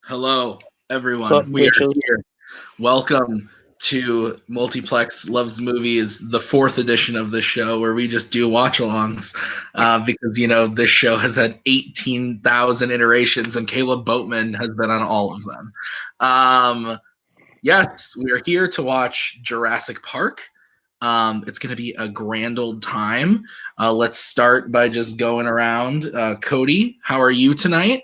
Hello, everyone. Sup, we are bitches? here. Welcome to Multiplex Loves Movies, the 4th edition of this show, where we just do watch-alongs because, this show has had 18,000 iterations, and Kaleb Boatman has been on all of them. Yes, we are here to watch Jurassic Park. It's going to be a grand old time. Let's start by just going around. Cody, how are you tonight?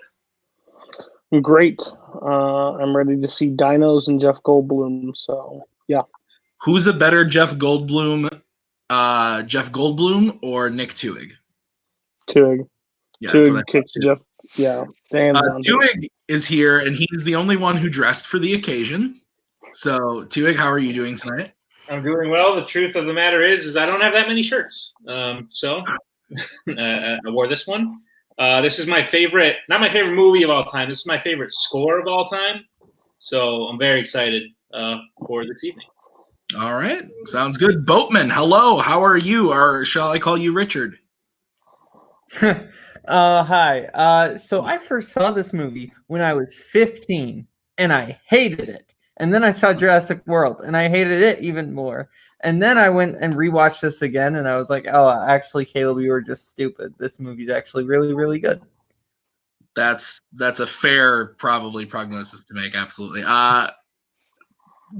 Great. I'm ready to see dinos and Jeff Goldblum. So yeah. Who's a better Jeff Goldblum or Nick Tuig? Tuig. Yeah, Tuig kicks Jeff. Yeah. Tuig is here, and he's the only one who dressed for the occasion. So, Tuig, how are you doing tonight? I'm doing well. The truth of the matter is I don't have that many shirts. So I wore this one. This is my favorite, not my favorite movie of all time. This is my favorite score of all time. So I'm very excited for this evening. All right. Sounds good. Boatman, hello. How are you? Or shall I call you Richard? Hi. So I first saw this movie when I was 15, and I hated it. And then I saw Jurassic World, and I hated it even more. And then I went and rewatched this again, and I was like, oh, actually, Kaleb, you were just stupid. This movie's actually really, really good. That's a fair, probably, prognosis to make, absolutely. Robert,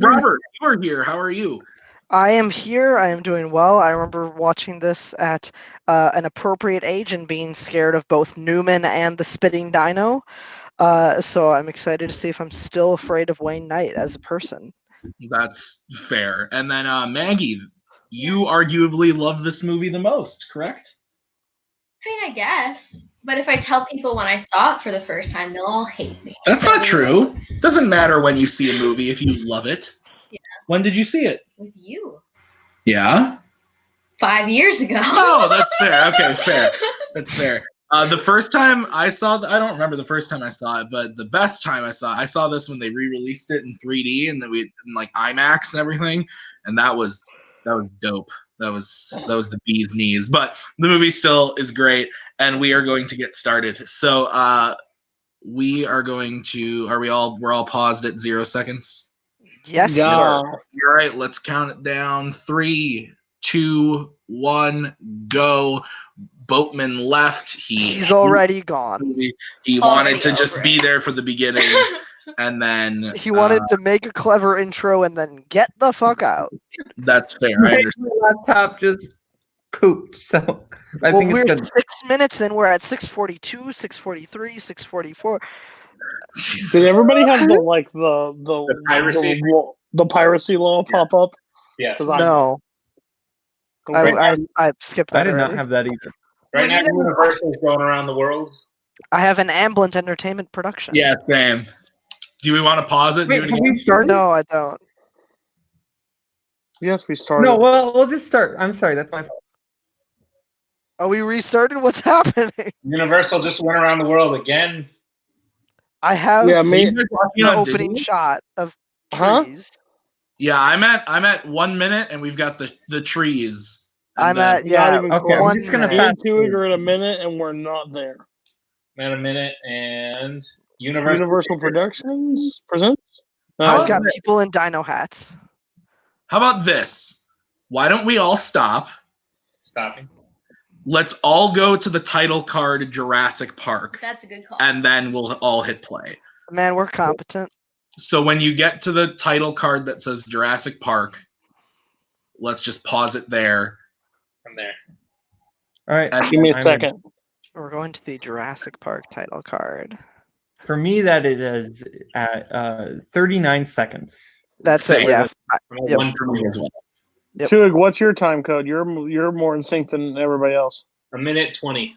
you are here. How are you? I am here. I am doing well. I remember watching this at an appropriate age and being scared of both Newman and the spitting dino. So I'm excited to see if I'm still afraid of Wayne Knight as a person. That's fair. And then Maggie, you arguably love this movie the most, correct? I mean, I guess. But if I tell people when I saw it for the first time, they'll all hate me. That's not true. It doesn't matter when you see a movie if you love it. Yeah. When did you see it? With you. Yeah? 5 years ago. Oh, that's fair. Okay, fair. That's fair. The first time I saw I don't remember the first time I saw it, but the best time I saw this when they re-released it in 3D and then in like IMAX and everything, and that was dope. That was the bee's knees. But the movie still is great, and we are going to get started. So we are going to we're all paused at 0 seconds? Yes, Yeah. sir. All right, let's count it down. 3, 2, 1, go. Boatman left. He's already gone. He wanted to just be there for the beginning, and then He wanted to make a clever intro and then get the fuck out. That's fair. I understand. My laptop just pooped, so I think we're it's good. 6 minutes in. We're at 6:42, 6:43, 6:44. Did everybody have the piracy? the piracy law pop up? Yes. No, I skipped that. I did not already. have that either. Right now, Universal is going around the world. I have an Amblin Entertainment production. Yeah, same. Do we want to pause it? Wait, have we started? No, I don't. Yes, we started. No, well, we'll just start. I'm sorry, that's my fault. Are we restarting? What's happening? Universal just went around the world again. I have Yeah, Are you guys watching an on opening digital? shot of Huh? trees. Yeah, I'm at 1 minute, and we've got the trees. And I'm then- at yeah. Not even Okay, I'm 1 just gonna minute. Me fast and Tuig are in a minute, and we're not there. Not a minute, and Universal Productions presents. How I've got about people in dino hats. How about this? Why don't we all stop? stopping. Let's all go to the title card Jurassic Park, That's a good call. and then we'll all hit play. Man, we're competent. So when you get to the title card that says Jurassic Park, let's just pause it there. I'm there. All right, And Give me a I'm second. We're going to the Jurassic Park title card. For me, that is at 39 seconds. That's Same. it. Yeah. I'm at Yep. 1 for me as well. Yep. Tuig, what's your time code? You're more in sync than everybody else. A minute 20.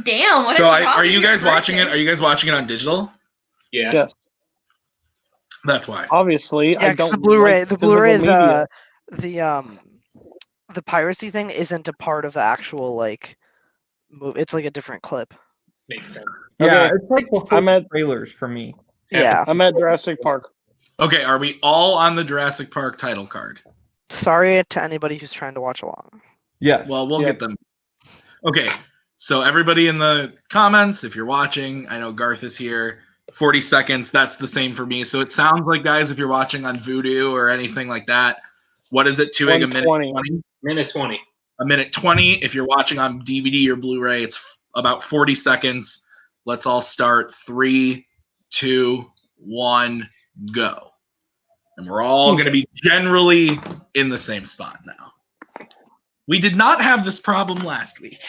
Damn. What So is wrong are with you your guys watching it? person? Are you guys watching it on digital? Yeah. Yes, That's why. obviously. I Yeah, 'cause don't. the Blu-ray, like the physical Blu-ray, media. the piracy thing isn't a part of the actual move. It's like a different clip. Makes sense. Yeah, Okay, it's like before I'm at- trailers for me. Yeah. I'm at Jurassic Park. Okay, are we all on the Jurassic Park title card? Sorry to anybody who's trying to watch along. Yes. Well, we'll Yeah. get them. Okay, So everybody in the comments, if you're watching, I know Garth is here. 40 seconds. That's the same for me. So it sounds like, guys, if you're watching on Vudu or anything like that, what is it? 2 egg a minute 20? Minute 20. A minute 20. If you're watching on DVD or Blu-ray, it's about 40 seconds. Let's all start. 3, 2, 1, go. And we're all going to be generally in the same spot now. We did not have this problem last week.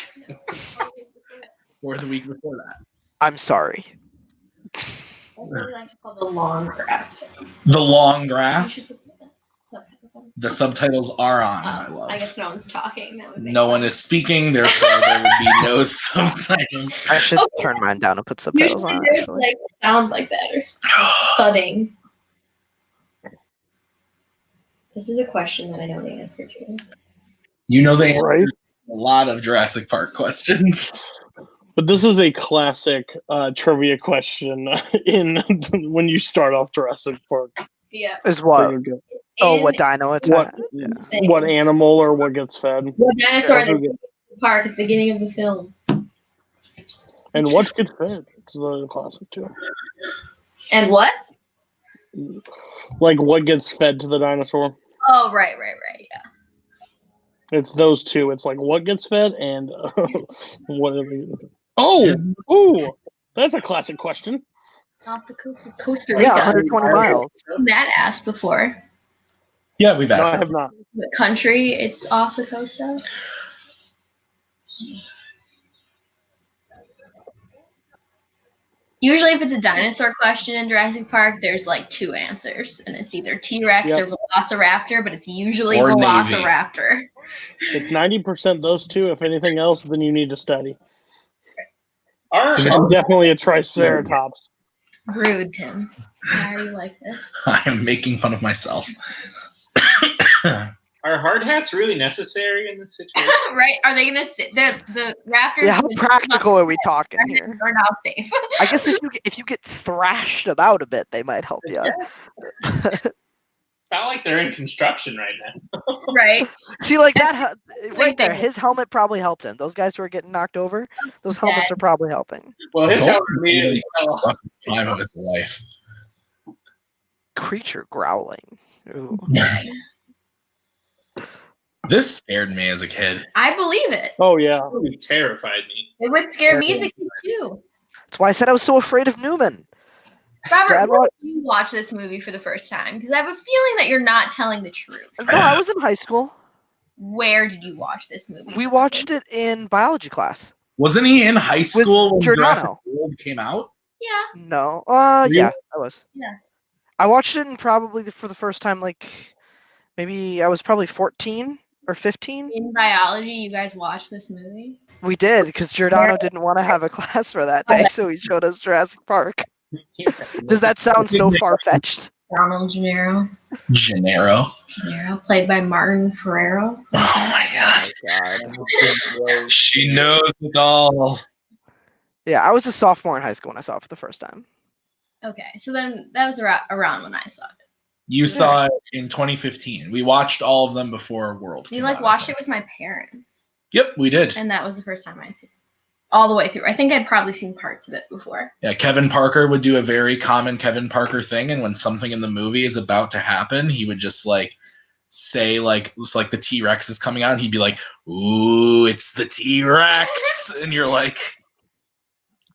Or the week before that. I'm sorry. I really like to call the long grass. The long grass? The subtitles are on. I guess no one's talking. No one is speaking, therefore there would be no subtitles. I should turn mine down and put subtitles on. Usually like sound like that or thudding. This is a question that I know the answer to. You know the answer Right? to a lot of Jurassic Park questions. But this is a classic trivia question in when you start off Jurassic Park. Yeah. Is what? Oh, what dino attack? What animal or what gets fed? What dinosaur in the park at the beginning of the film? And what gets fed? It's the classic too. And what? Like what gets fed to the dinosaur? Oh, right, yeah. It's those two. It's like what gets fed and what are they? Oh, ooh, that's a classic question. Off the coast of Costa Rica. Yeah, 120 miles. That asked before. Yeah, we've No, asked. I have not. What country it's off the coast of? Usually, if it's a dinosaur question in Jurassic Park, there's like 2 answers, and it's either T-Rex or Velociraptor, but it's usually Or Navy. Velociraptor. It's 90% those two. If anything else, then you need to study. Our Definitely a Triceratops. Rude, Tim. Why are you like this? I am making fun of myself. Are hard hats really necessary in this situation? Right? Are they gonna sit? The raptors. Yeah, how practical are we talking here? Are now safe. I guess if you get thrashed about a bit, they might help you. It's not like they're in construction right now. Right. See, like that right there, his helmet probably helped him. Those guys who are getting knocked over, those helmets are probably helping. Well, his helmet immediately fell off. Time of his life. Creature growling. Ooh. This scared me as a kid. I believe it. Oh yeah. It terrified me. It would scare me as a kid too. That's why I said I was so afraid of Newman. Robert, Dad, when did you watch this movie for the first time? Because I have a feeling that you're not telling the truth. No, I was in high school. Where did you watch this movie? We watched it in biology class. Wasn't he in high school when Giordano. Jurassic World came out? Yeah. No. Really? Yeah, I was. Yeah. I watched it probably for the first time, like maybe I was probably 14 or 15. In biology, you guys watched this movie? We did because Giordano didn't want to have a class for that day, so he showed us Jurassic Park. Does that sound so far-fetched? Donald Gennaro. Gennaro. Played by Martin Ferrero. Oh my god. She knows it all. Yeah, I was a sophomore in high school when I saw it for the first time. Okay, so then that was around when I saw it. You saw it in 2015. We watched all of them before World. We watched it with my parents. Yep, we did. And that was the first time I'd seen it. All the way through. I think I'd probably seen parts of it before. Yeah, Kevin Parker would do a very common Kevin Parker thing, and when something in the movie is about to happen, he would just like say like it's like the T-Rex is coming out, and he'd be like, "Ooh, it's the T-Rex," and you're like,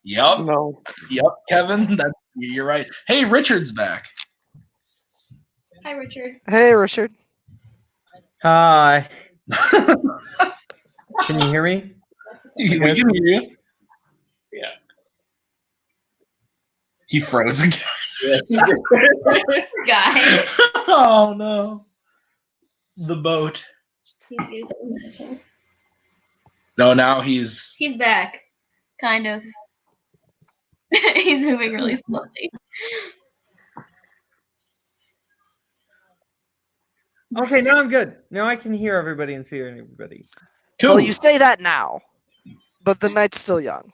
"Yep, No. yep, Kevin, you're right." Hey, Richard's back. Hi, Richard. Hey, Richard. Hi. Can you hear me? We can hear you. Yeah. He froze again. Guy. Oh no. The boat. No, now he's back. Kind of. He's moving really slowly. Okay, now I'm good. Now I can hear everybody and see everybody. cool. Well, you say that now, but the night's still young.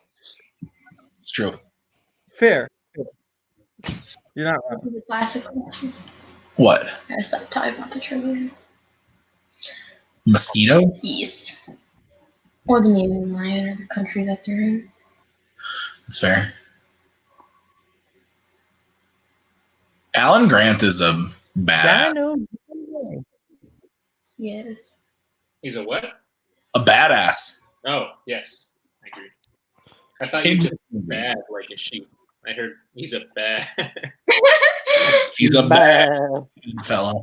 It's true. Fair. You're not wrong. This is a classic question. What? I gotta stop talking about the trivia. Mosquito? Yes. Or the meaning line or the country that they're in. That's fair. Alan Grant is a badass. Yes. He's a what? A badass. Oh, yes. I agree. I thought you just bad like a sheep. I heard he's a bad. He's a bad fella.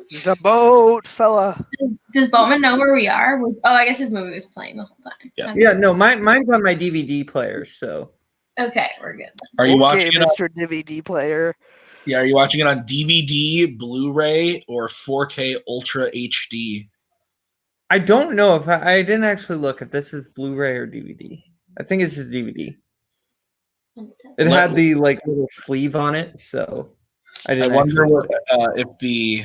He's a boat fella. Does Boatman know where we are? Oh, I guess his movie was playing the whole time. Yeah. Okay. Yeah, no, mine's on my DVD player, so. Okay, we're good. Are you watching it Mr. DVD player? Yeah, are you watching it on DVD, Blu-ray, or 4K Ultra HD? I don't know if I didn't actually look if this is Blu-ray or DVD. I think it's just DVD. It had the little sleeve on it, so I wonder if the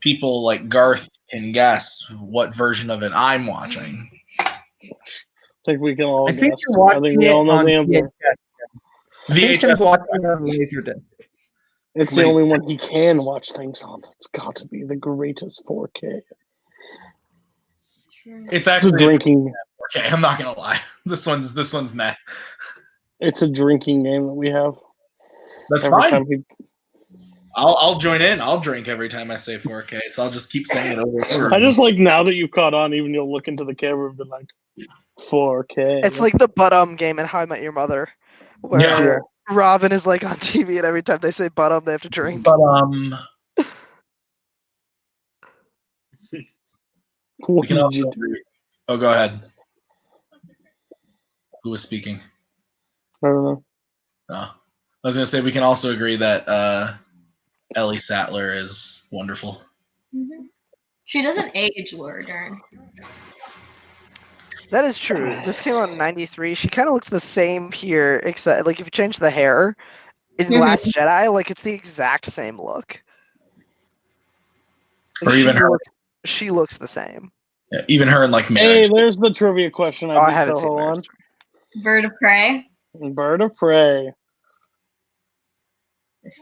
people like Garth can guess what version of it I'm watching. I think we can all. I think guess. you're watching I think we it all know on the answer. VHS. I think Tim's watching it on Laserdisc. It's the only one he can watch things on. It's got to be the greatest 4K. It's actually drinking. Okay, I'm not gonna lie. This one's meh. It's a drinking game that we have. That's every fine. Time we... I'll join in. I'll drink every time I say 4K, so I'll just keep saying it over and over. I just like now that you've caught on, even you'll look into the camera and be like, 4K. It's like the game in How I Met Your Mother, where Robin is like on TV, and every time they say "but they have to drink. We can also agree. Oh, go ahead. Who was speaking? I don't know. Oh. I was gonna say we can also agree that Ellie Sattler is wonderful. Mm-hmm. She doesn't age, Laura Dern. That is true. This came out in '93. She kind of looks the same here, except like if you change the hair in Last Jedi, like it's the exact same look. Or even her. She looks the same. Yeah, even her in like marriage. Hey, there's the trivia question. I haven't seen on. Bird of Prey. Bird of Prey.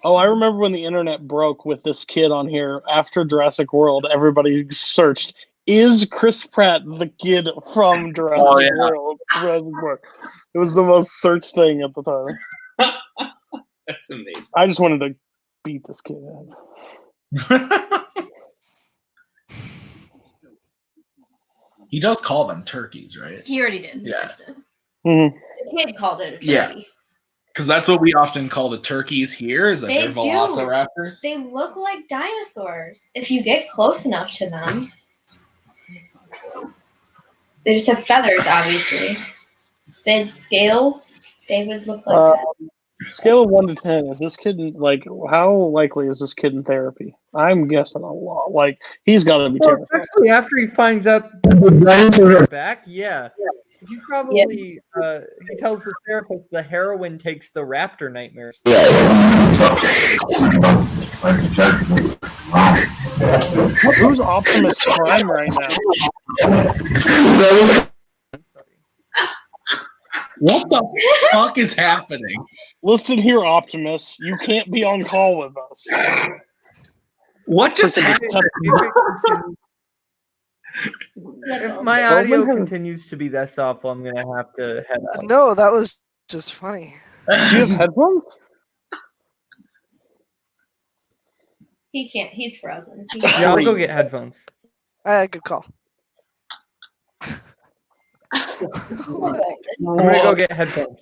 Oh, I remember when the internet broke with this kid on here after Jurassic World. Everybody searched, is Chris Pratt the kid from Jurassic World? Jurassic Park. It was the most searched thing at the time. That's amazing. I just wanted to beat this kid ass. He does call them turkeys, right? He already did. Yeah. Mm-hmm. The kid called it a turkey. Yeah. Because that's what we often call the turkeys here, is that they're velociraptors. They look like dinosaurs if you get close enough to them. They just have feathers, obviously. If they had scales, they would look like that. Scale of 1 to 10, is this kid how likely is this kid in therapy? I'm guessing a lot. Like, he's got to be terrified. Especially after he finds out the dinosaurs are back, yeah. He probably he tells the therapist the heroin takes the raptor nightmares. Who's Optimus Prime right now? What the fuck is happening? Listen here, Optimus. You can't be on call with us. What just happened? If my audio continues to be this awful, I'm gonna have to head out. No, that was just funny. Do you have headphones? He can't. He's frozen. Yeah, I'll go get headphones. Good call. I'm gonna go get headphones.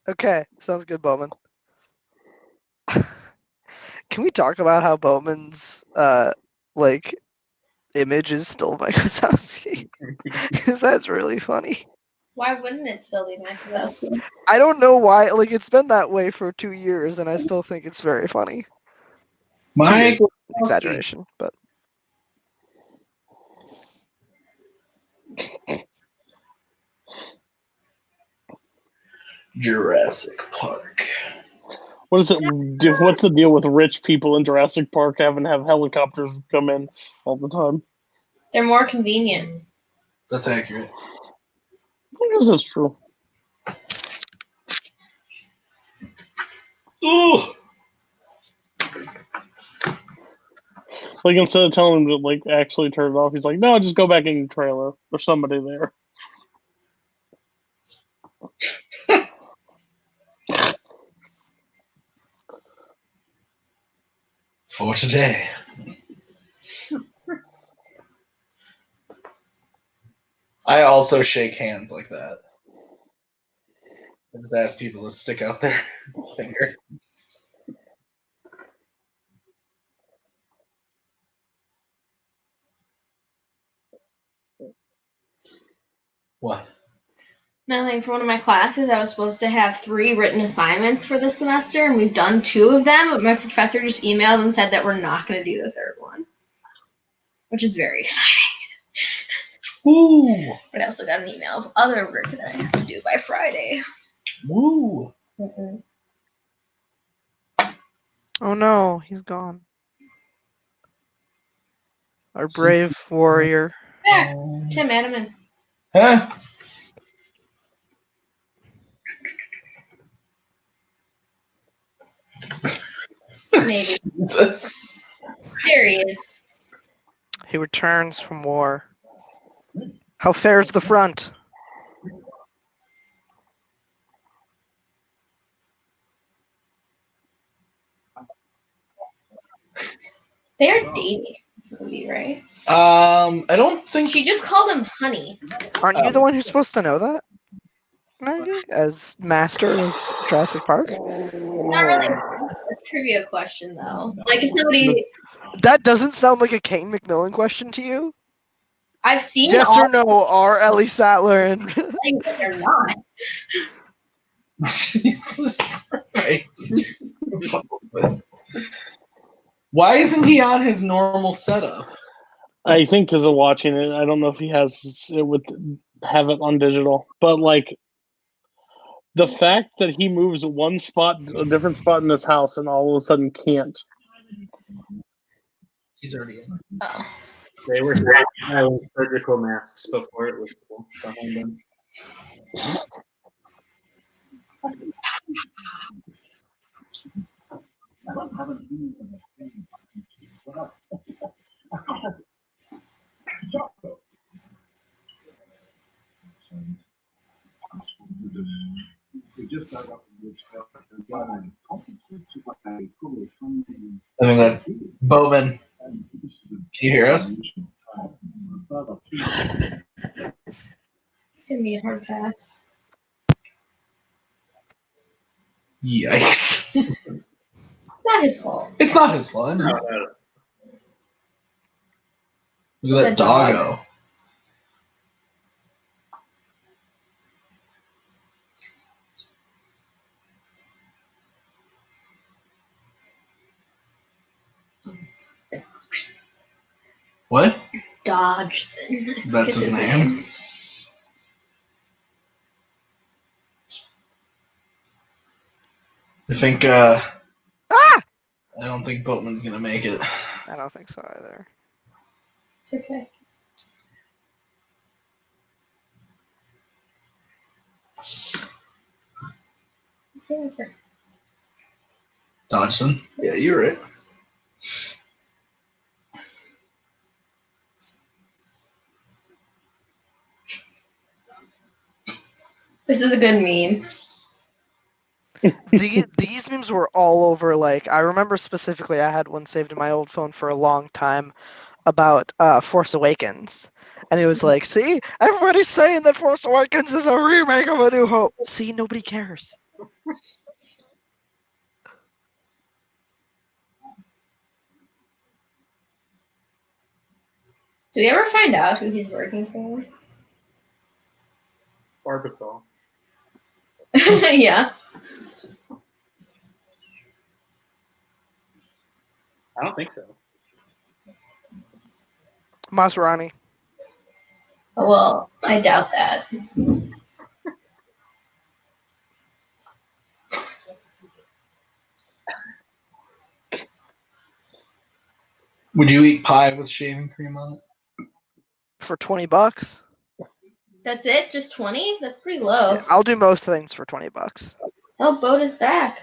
Okay, sounds good, Bowman. Can we talk about how Bowman's image is still Mike Wazowski? Because that's really funny. Why wouldn't it still be Mike Wazowski? I don't know why. Like, it's been that way for 2 years, and I still think it's very funny. Mike Exaggeration, but Jurassic Park. What's the deal with rich people in Jurassic Park having to have helicopters come in all the time? They're more convenient. That's accurate. I guess that's true. Ooh. Like instead of telling him to like actually turn it off, he's like, "No, just go back in your trailer. There's somebody there." For today. I also shake hands like that. I just ask people to stick out their finger. What? Nothing. For one of my classes, I was supposed to have 3 written assignments for this semester, and we've done 2 of them, but my professor just emailed and said that we're not going to do the 3rd one, which is very exciting. Woo! But I also got an email of other work that I have to do by Friday. Woo! Oh no, he's gone. Our brave warrior. There, Tim Adaman. Huh? Maybe. Jesus. There he is. He returns from war. How fares the front? They're dating in this movie, right? I don't think She just called him honey. Aren't you the one who's supposed to know that, Maggie? As master of Jurassic Park? Not really a trivia question, though. Like, if somebody... That doesn't sound like a Kane McMillan question to you? I've seen Yes all or no, are Ellie Sattler and... things that they're not. Jesus Christ. Why isn't he on his normal setup? I think because of watching it, I don't know if he has it with have it on digital, but like the fact that he moves one spot, a different spot in his house, and all of a sudden can't. He's already in. Oh. They were surgical masks before it was cool behind them. I mean, that Boatman. Can you hear us? It's gonna be a hard pass. Yikes. It's not his fault. It's not his fault. No, Look at that doggo. What? Dodgson. That's his name. I think, I don't think Boatman's gonna make it. I don't think so either. It's okay. Same as her. Dodgson? Yeah, you're right. This is a good meme. These memes were all over. Like, I remember specifically, I had one saved in my old phone for a long time about Force Awakens, and it was like, see, everybody's saying that Force Awakens is a remake of A New Hope. See, nobody cares. Do we ever find out who he's working for? Barbasol. Yeah. I don't think so. Maserati. Well, I doubt that. Would you eat pie with shaving cream on it? For $20. That's it? Just 20? That's pretty low. Yeah, I'll do most things for $20. Oh, Boat is back.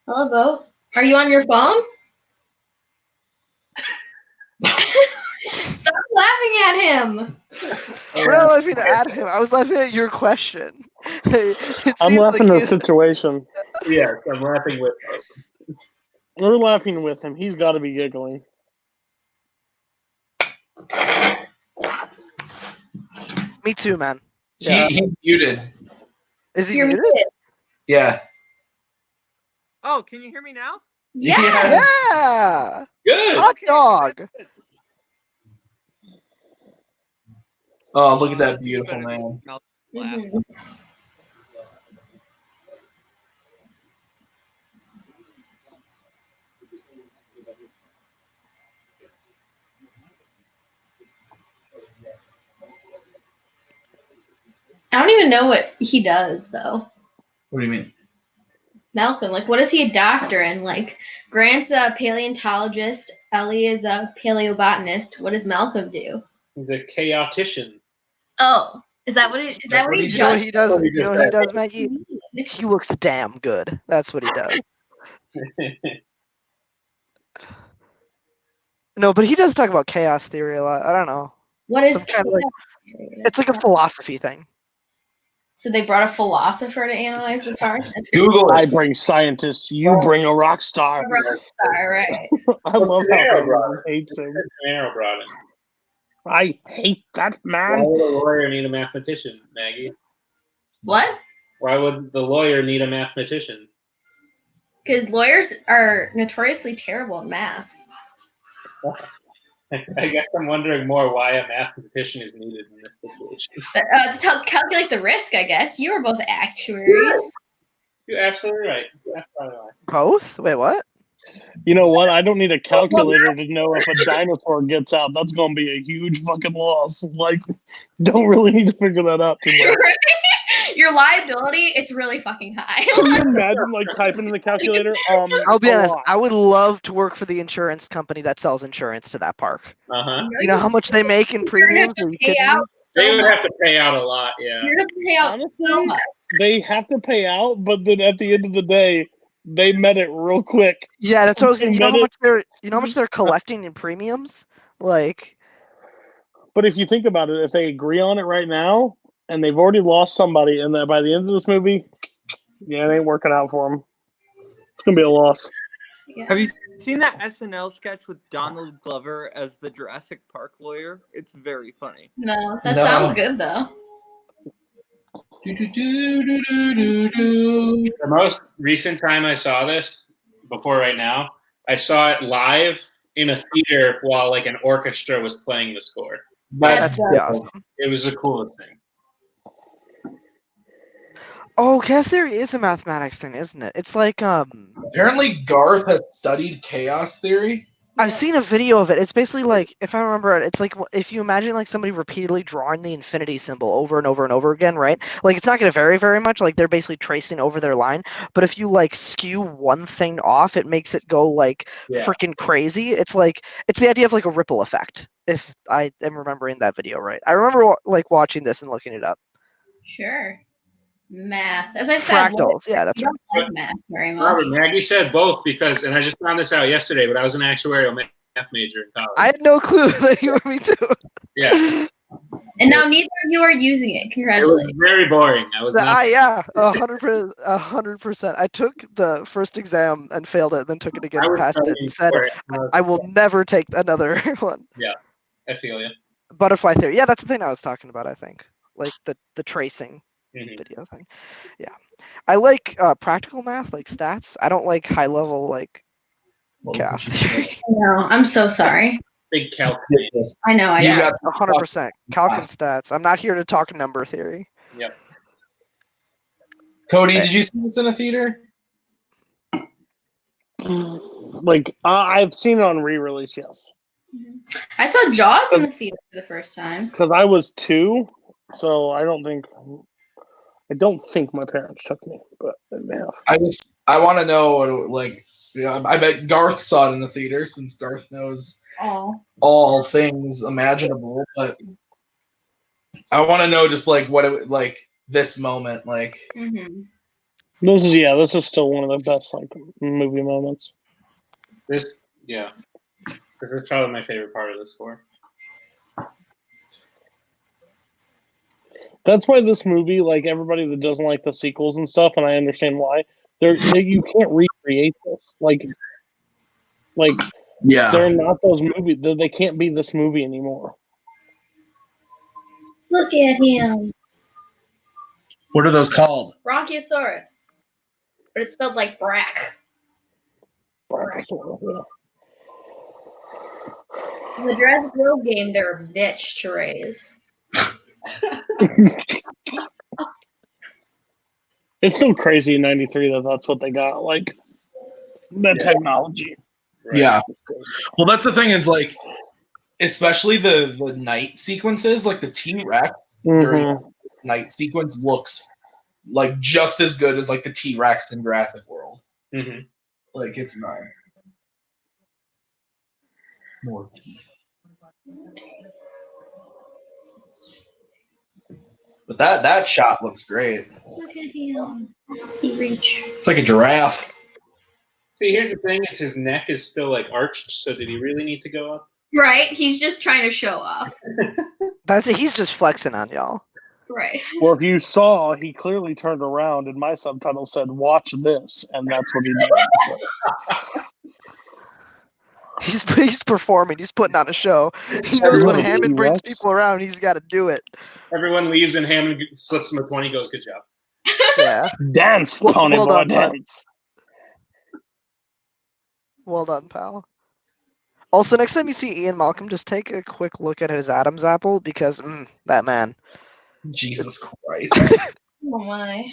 Hello, Boat. Are you on your phone? Stop laughing at him. I'm not laughing at him. I was laughing at your question. I'm laughing at the situation. Yes, I'm laughing with him. We're laughing with him. He's got to be giggling. Me too, man. Yeah. He's muted. Is he You're muted? muted. Yeah. Oh, can you hear me now? Yeah. Yeah. Good. Hot dog. Oh, look at that beautiful man. Mhm. I don't even know what he does though. What do you mean? Malcolm, like, what is he a doctor in? Like, Grant's a paleontologist. Ellie is a paleobotanist. What does Malcolm do? He's a chaotician. Oh, is that what he? Is that what he You know what just? he does? he You know just what he said. does, Maggie? He looks damn good. That's what he does. No, but he does talk about chaos theory a lot. I don't know. What is? Some kind of It's like a philosophy thing. So they brought a philosopher to analyze the car. Google I it. bring scientists. You bring a rock star. A rock star, right? I love how Panero everyone brought hates him. Panero brought him. I hate that Why man. would a lawyer need a mathematician, Maggie? What? Why would the lawyer need a mathematician? Because lawyers are notoriously terrible at math. I guess I'm wondering more why a mathematician is needed in this situation. To calculate the risk, I guess. You are both actuaries. You're absolutely right. That's probably why. Both? Wait, what? You know what? I don't need a calculator to know if a dinosaur gets out. That's going to be a huge fucking loss. Like, don't really need to figure that out too much. Your liability, it's really fucking high. Can you imagine, like, typing in the calculator? I'll be a honest. lot. I would love to work for the insurance company that sells insurance to that park. Uh-huh. You know how much they make in You're gonna have premiums? to Are you pay kidding me? out They so would much. have to pay out a lot, yeah. You're gonna pay out so Honestly, much. they have to pay out, but then at the end of the day, they met it real quick. Yeah, that's what I was gonna. You know how Embedded- much they're. You know how much they're collecting in premiums? Like, But if you think about it, if they agree on it right now, and they've already lost somebody, and then by the end of this movie, yeah, it ain't working out for them. It's gonna be a loss. Yeah. Have you seen that SNL sketch with Donald Glover as the Jurassic Park lawyer? It's very funny. No, that No. sounds good though. The most recent time I saw this, before right now, I saw it live in a theater while like an orchestra was playing the score. That's That's awesome. It was the coolest thing. oh, chaos theory is a mathematics thing, isn't it? It's like apparently Garth has studied chaos theory. I've seen a video of it. It's basically like, if I remember it, it's like if you imagine like somebody repeatedly drawing the infinity symbol over and over and over again, right? Like it's not going to vary very much. Like they're basically tracing over their line. But if you like skew one thing off, it makes it go like freaking crazy. It's like it's the idea of like a ripple effect. If I am remembering that video right, I remember like watching this and looking it up. Sure. Math. As I said, Fractals. Yeah, that's I right. don't like math very much. Robert, Maggie said both because, and I just found this out yesterday, but I was an actuarial math major in college. I had no clue that you were me too. Yeah, And now neither of you are using it. it was Congratulations. very boring. I was not. Yeah, 100%. I took the first exam and failed it, then took it again I and was passed it, studying and said for it. I will never take another one. I feel you. Butterfly theory. Yeah, that's the thing I was talking about. I think like the tracing Mhm. video thing. Yeah, I like practical math, like stats. I don't like high level like chaos theory. No, I'm so sorry. Big calc. I know. I You know. got 100%. Calc and stats. I'm not here to talk number theory. Yep. Cody, did you see this in a theater? Like I've seen it on re-release, yes, I saw Jaws in the theater for the first time. because I was 2, so I don't think my parents took me, but they may have. I want to know like I bet Garth saw it in the theater since Garth knows Oh. all things imaginable, but I want to know just like what it like this moment like. Mm-hmm. This is still one of the best like movie moments. This, yeah. This is probably my favorite part of the score. That's why this movie, like everybody that doesn't like the sequels and stuff, and I understand why, you can't recreate this. Like Yeah. they're not those movies. They can't be this movie anymore. Look at him. What are those called? Brachiosaurus. But it's spelled like Brack. Yeah. In the Jurassic World game, they're a bitch to raise. It's still crazy in '93 that that's what they got. Like that technology. Right. Yeah. Well, that's the thing is like, especially the night sequences, like the T-Rex during this night sequence looks like just as good as like the T-Rex in Jurassic World. Mm-hmm. Like it's nice. More teeth. But that shot looks great. Look at him. He reach. It's like a giraffe. See, here's the thing: is his neck is still like arched. So did he really need to go up? Right, he's just trying to show off. That's it. He's just flexing on y'all. Right. Well, if you saw, he clearly turned around, and my subtitle said, "Watch this," and that's what he did. He's performing. He's putting on a show. He knows when Hammond brings people around, he's got to do it. Everyone leaves, and Hammond slips him a 20. Goes, "Good job." Yeah. Dance, Tony boy, dance. Well done, pal. Also, next time you see Ian Malcolm, just take a quick look at his Adam's apple because that man. Jesus Christ. Oh my.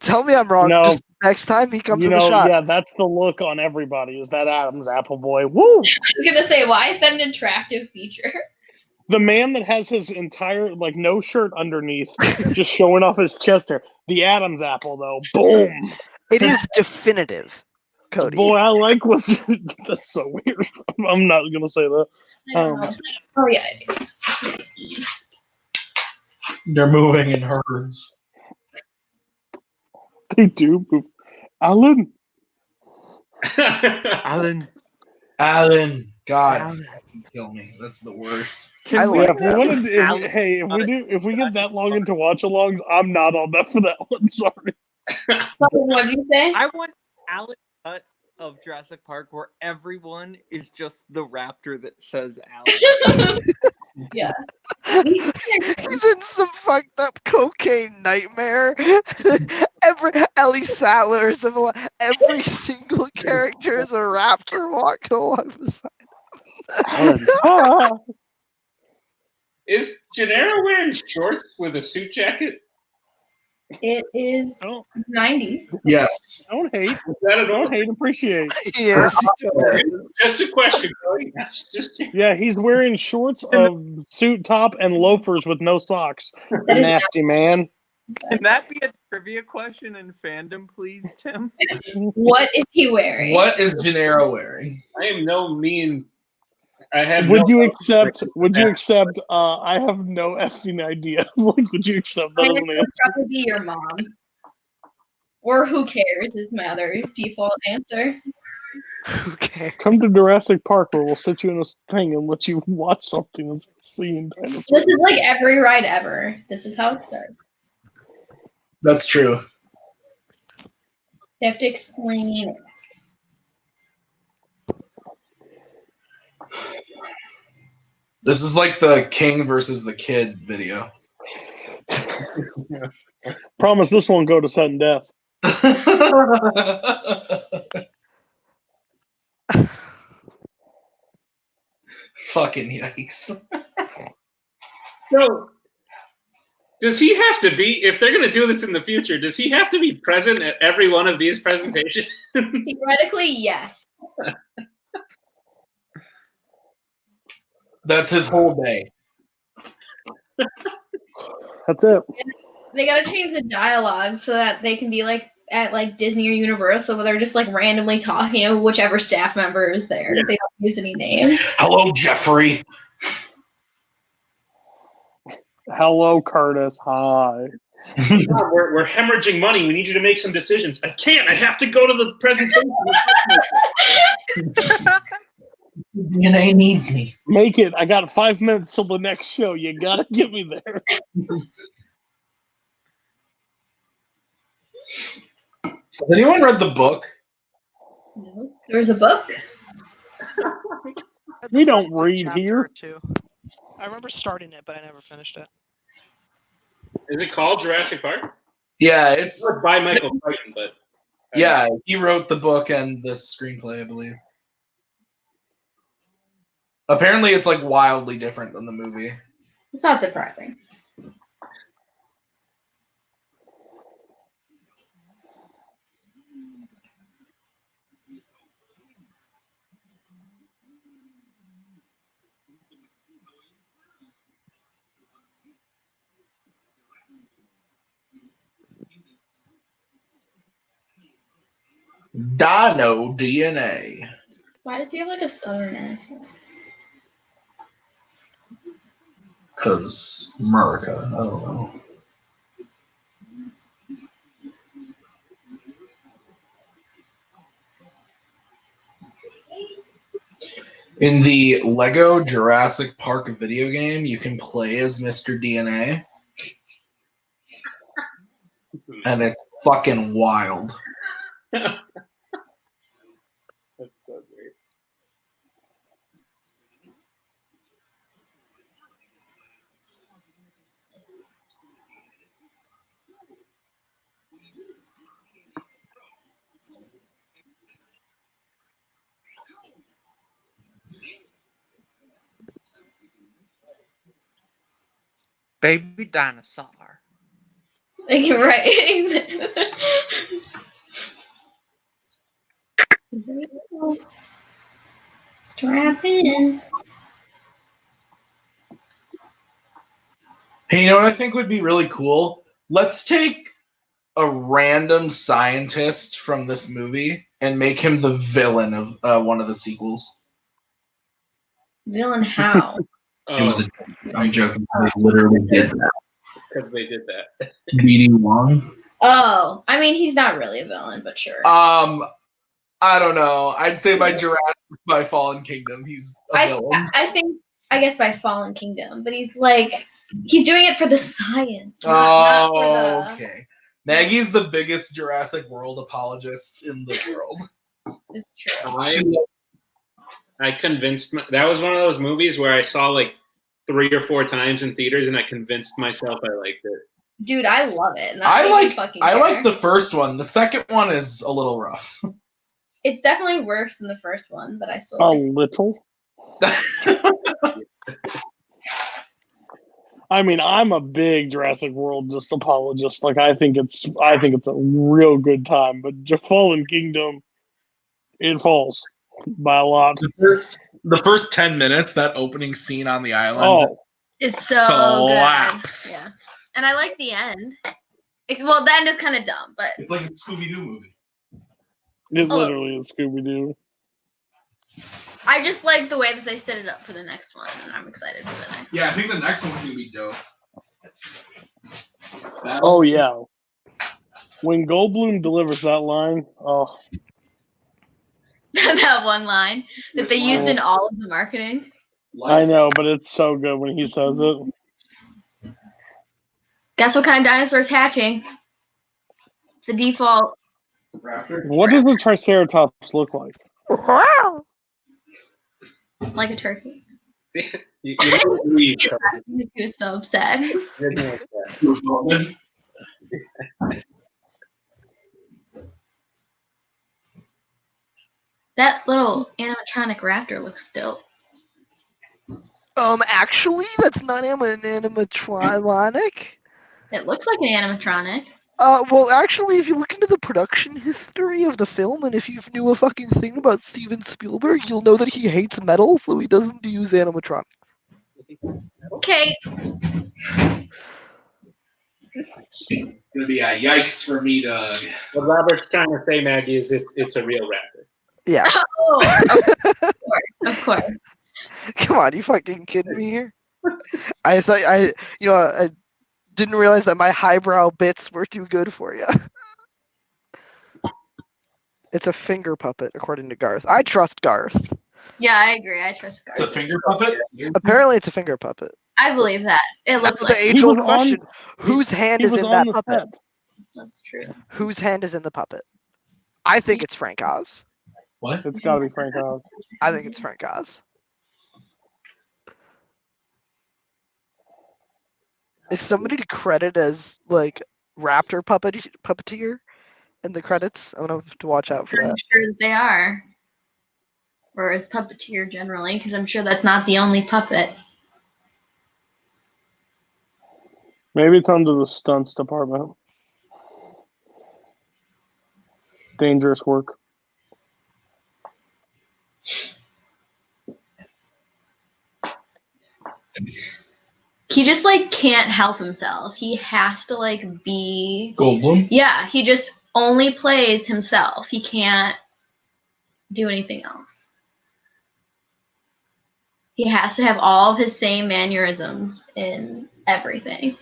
Tell me I'm wrong. No. Just next time he comes in the shot. Yeah, that's the look on everybody. Is that Adam's apple boy? Woo! I was gonna say, why is that an attractive feature? The man that has his entire no shirt underneath, just showing off his chest hair. The Adam's apple, though, boom. It is definitive, Cody. Boy, I like what's. That's so weird. I'm not gonna say that. Oh yeah. They're moving in herds. They do move. Alan. Alan. God, Alan. kill me. That's the worst. I like If we get that long into watch-alongs, I'm not on that for that one. Sorry. What did you say? I want Alan cut of Jurassic Park where everyone is just the raptor that says Alan. Yeah. He's in some fucked up cocaine nightmare. Ellie Sattler is every single character is a raptor walking along beside him. Is Gennaro wearing shorts with a suit jacket? It is 90s. Yes. Don't hate. Is that an Don't hate. Appreciate. Yes, Just a question, Cody. Yeah, he's wearing shorts, a suit top, and loafers with no socks. Nasty man. Can that be a trivia question in fandom, please, Tim? What is he wearing? What is Gennaro wearing? I am no means. I have. Would you accept? I have no effing idea. Like, would you accept that as an answer? Probably be your mom. Or who cares is my other default answer. Who cares? Come to Jurassic Park where we'll sit you in this thing and let you watch something that's seen. This is like every ride ever. This is how it starts. That's true. They have to explain. This is like the king versus the kid video. Promise this won't go to sudden death. Fucking yikes. So, does he have to be, if they're going to do this in the future, does he have to be present at every one of these presentations? Theoretically, yes. That's his whole day. That's it. They gotta change the dialogue so that they can be like at like Disney or Universal where they're just like randomly talking to whichever staff member is there. Yeah. They don't use any names. Hello, Jeffrey. Hello, Curtis. Hi. We're hemorrhaging money. We need you to make some decisions. I can't. I have to go to the presentation. DNA needs me. Make it. I got 5 minutes till the next show. You gotta get me there. Has anyone read the book? No. There's a book? We don't It's like read chapter here. or two. I remember starting it, but I never finished it. Is it called Jurassic Park? Yeah, it's It's by Michael Crichton, but yeah. He wrote the book and the screenplay, I believe. Apparently, it's like wildly different than the movie. It's not surprising. Dino DNA. Why does he have like a southern accent? Cause America. I don't know. In the Lego Jurassic Park video game, you can play as Mr. DNA, and it's fucking wild. that's so great. Baby dinosaur. Right. Strap in. Hey, you know what I think would be really cool? Let's take a random scientist from this movie and make him the villain of one of the sequels. Villain how? It was I'm joking. They literally did that. Because they did that. BD Wong. Oh, I mean, he's not really a villain, but sure. I don't know. I'd say by Fallen Kingdom, he's a villain. I guess by Fallen Kingdom, but he's doing it for the science. Oh, okay. Maggie's the biggest Jurassic World apologist in the world. It's true. I convinced that was one of those movies where I saw like 3 or 4 times in theaters, and I convinced myself I liked it. Dude, I love it. And I like the first one. The second one is a little rough. It's definitely worse than the first one, but I still A like it. little. I mean, I'm a big Jurassic World just apologist. Like, I think it's a real good time. But Fallen Kingdom, it falls by a lot. The first 10 minutes, that opening scene on the island. It's so slaps. good. Yeah, and I like the end. Well, the end is kind of dumb, but It's like a Scooby-Doo movie. It literally is Scooby-Doo. I just like the way that they set it up for the next one, and I'm excited for the next. Yeah, I think the next one's gonna be dope. Oh yeah, when Goldblum delivers that line, oh, That one line that they used in all of the marketing. I know, but it's so good when he says it. Guess what kind of dinosaur is hatching? It's the default. Raptor? What does the Triceratops look like? Like a turkey. You don't believe He was so upset. That little animatronic raptor looks dope. Actually, that's not an animatronic. It looks like an animatronic. Well, actually, if you look into the production history of the film, and if you knew a fucking thing about Steven Spielberg, you'll know that he hates metal, so he doesn't use animatronics. Okay. It's gonna be a yikes for me to. What Robert's trying to say, Maggie, is it's a real raptor. Yeah. Oh, of course. Come on, you fucking kidding me here? I thought I didn't realize that my highbrow bits were too good for you. It's a finger puppet, according to Garth. I trust Garth. Yeah, I agree. I trust It's a Garth. finger puppet. Apparently, it's a finger puppet. I believe that. It looks The like age-old was question: whose hand He is was in on that the puppet? set. that's true. Whose hand is in the puppet? I think it's Frank Oz. What? It's got to be Frank Oz. I think it's Frank Oz. Is somebody credited as like raptor puppeteer in the credits? I'm gonna have to watch out for I'm that. sure that they are. Or as puppeteer generally, because I'm sure that's not the only puppet. Maybe it's under the stunts department. Dangerous work. He just like can't help himself. He has to like be Goldblum. Yeah, he just only plays himself. He can't do anything else. He has to have all of his same mannerisms in everything.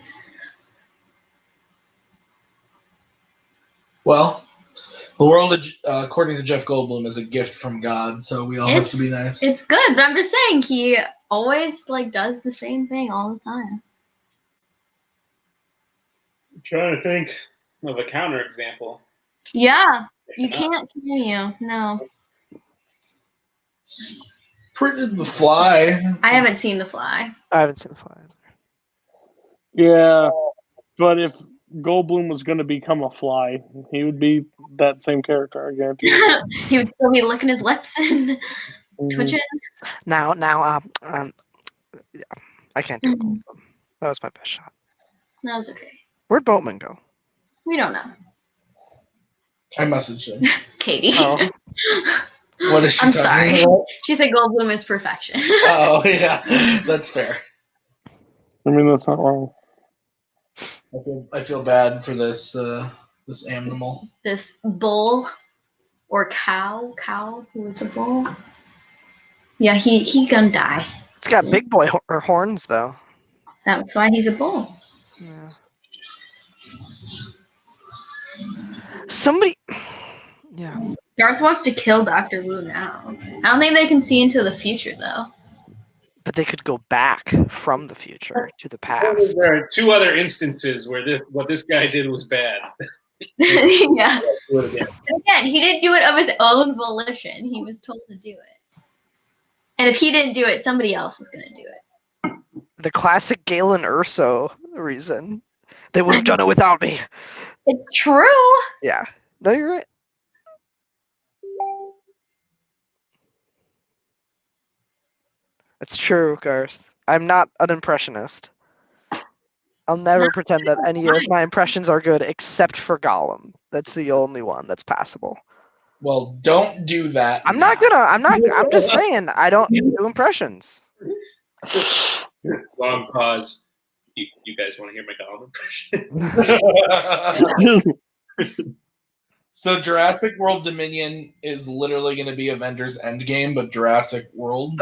Well, the world, according to Jeff Goldblum, is a gift from God, so we all have to be nice. It's good, but I'm just saying he always like does the same thing all the time. I'm trying to think of a counterexample. Yeah, you can't, can you? No. Printed The Fly. I haven't seen The Fly. I haven't seen the Fly. Yeah, but if Goldblum was going to become a fly, he would be that same character, I guarantee. He would still be licking his lips and twitching. Now, yeah, I can't do it. Goldblum. That was my best shot. That was okay. Where'd Boatman go? We don't know. I messaged him. Katie. Oh. What is she I'm talking sorry. about? She said Goldblum is perfection. Oh, yeah. That's fair. I mean, that's not wrong. I feel bad for this this animal. This bull or cow who is a bull. Yeah, he gonna die. It's got big boy horns though. That's why he's a bull. Yeah. Somebody. Yeah. Darth wants to kill Dr. Wu now. I don't think they can see into the future though. But they could go back from the future to the past. There are two other instances where what this guy did was bad. Yeah. Do it again. Again, he didn't do it of his own volition. He was told to do it. And if he didn't do it, somebody else was gonna do it. The classic Galen Erso reason. They would have done it without me. It's true. Yeah. No, you're right. It's true, Garth. I'm not an impressionist. I'll never pretend that any of my impressions are good except for Gollum. That's the only one that's passable. Well, don't do that. I'm just saying I don't do impressions. Long pause. You guys want to hear my Gollum impression? So Jurassic World Dominion is literally going to be Avengers Endgame, but Jurassic World,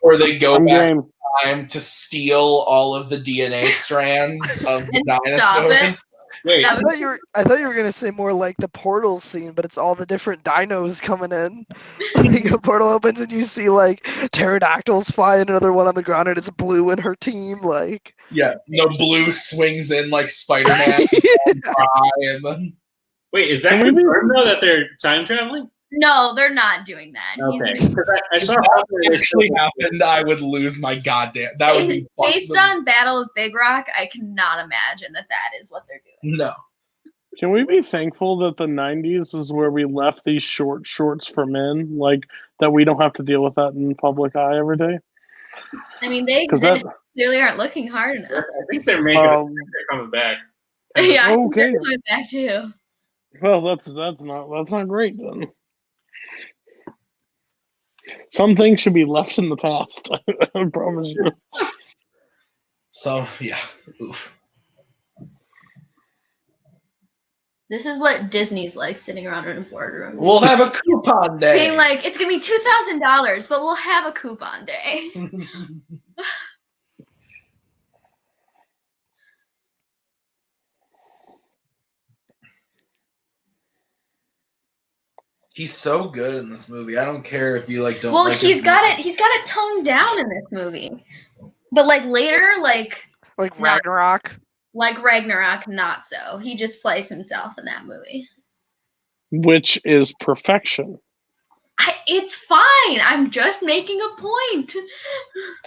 where they go back in time to steal all of the DNA strands of the dinosaurs. Wait, I thought you were gonna say more like the portal scene, but it's all the different dinos coming in. Like a portal opens and you see like pterodactyls fly and another one on the ground, and it's Blue and her team. Like Yeah, no, Blue swings in like Spider-Man, and then wait, is that confirmed though that they're time traveling? No, they're not doing that. Okay, I saw if that actually happened, I would lose my goddamn. That would be based on Battle of Big Rock. I cannot imagine that is what they're doing. No. Can we be thankful that the 90s is where we left these shorts for men, like that we don't have to deal with that in public eye every day? I mean, they exist. Clearly aren't looking hard enough. I think they're making they're coming back. Yeah, okay. they're coming back too. Well, that's not great then. Some things should be left in the past. I promise you. So yeah, oof. This is what Disney's like, sitting around in a boardroom. We'll have a coupon day. Being like, it's gonna be $2,000, but we'll have a coupon day. He's so good in this movie. I don't care if you like don't. Well, like he's got it toned down in this movie, but like later, like Ragnarok. Like Ragnarok, not so. He just plays himself in that movie. Which is perfection. It's fine. I'm just making a point.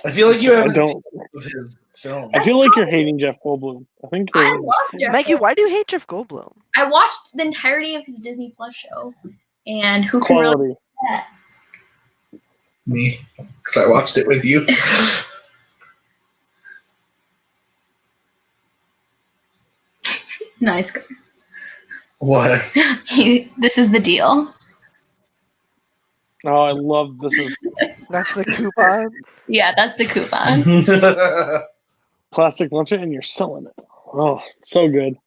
I feel like you haven't don't. seen his film. I feel like you're hating Jeff Goldblum. I think I you're. love Jeff Maggie, Goldblum. why do you hate Jeff Goldblum? I watched the entirety of his Disney Plus show, and who can really Quality. do that? Me, because I watched it with you. Nice. What? This is the deal. Oh, I love this. Is That's the coupon. Yeah, that's the coupon. plastic luncheon, and you're selling it. Oh, so good.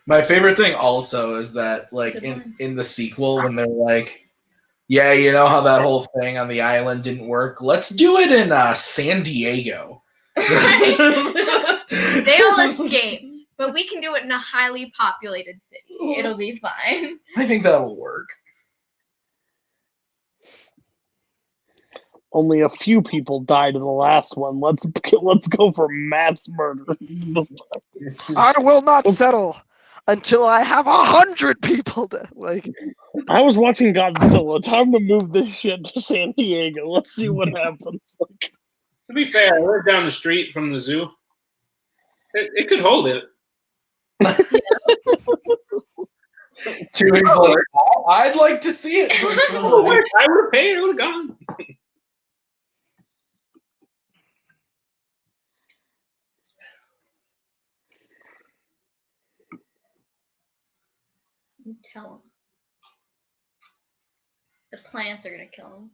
My favorite thing also is that, like, in the sequel, when they're like, yeah, you know how that whole thing on the island didn't work? Let's do it in San Diego. They all escaped, but we can do it in a highly populated city. It'll be fine. I think that'll work. Only a few people died in the last one. Let's go for mass murder. I will not settle until I have 100 people to like. I was watching Godzilla. Time to move this shit to San Diego. Let's see what happens. To be fair, I live down the street from the zoo. It could hold it. 2 weeks later, I'd like to see it. I would have paid. I would have gone. You tell him. The plants are gonna kill him.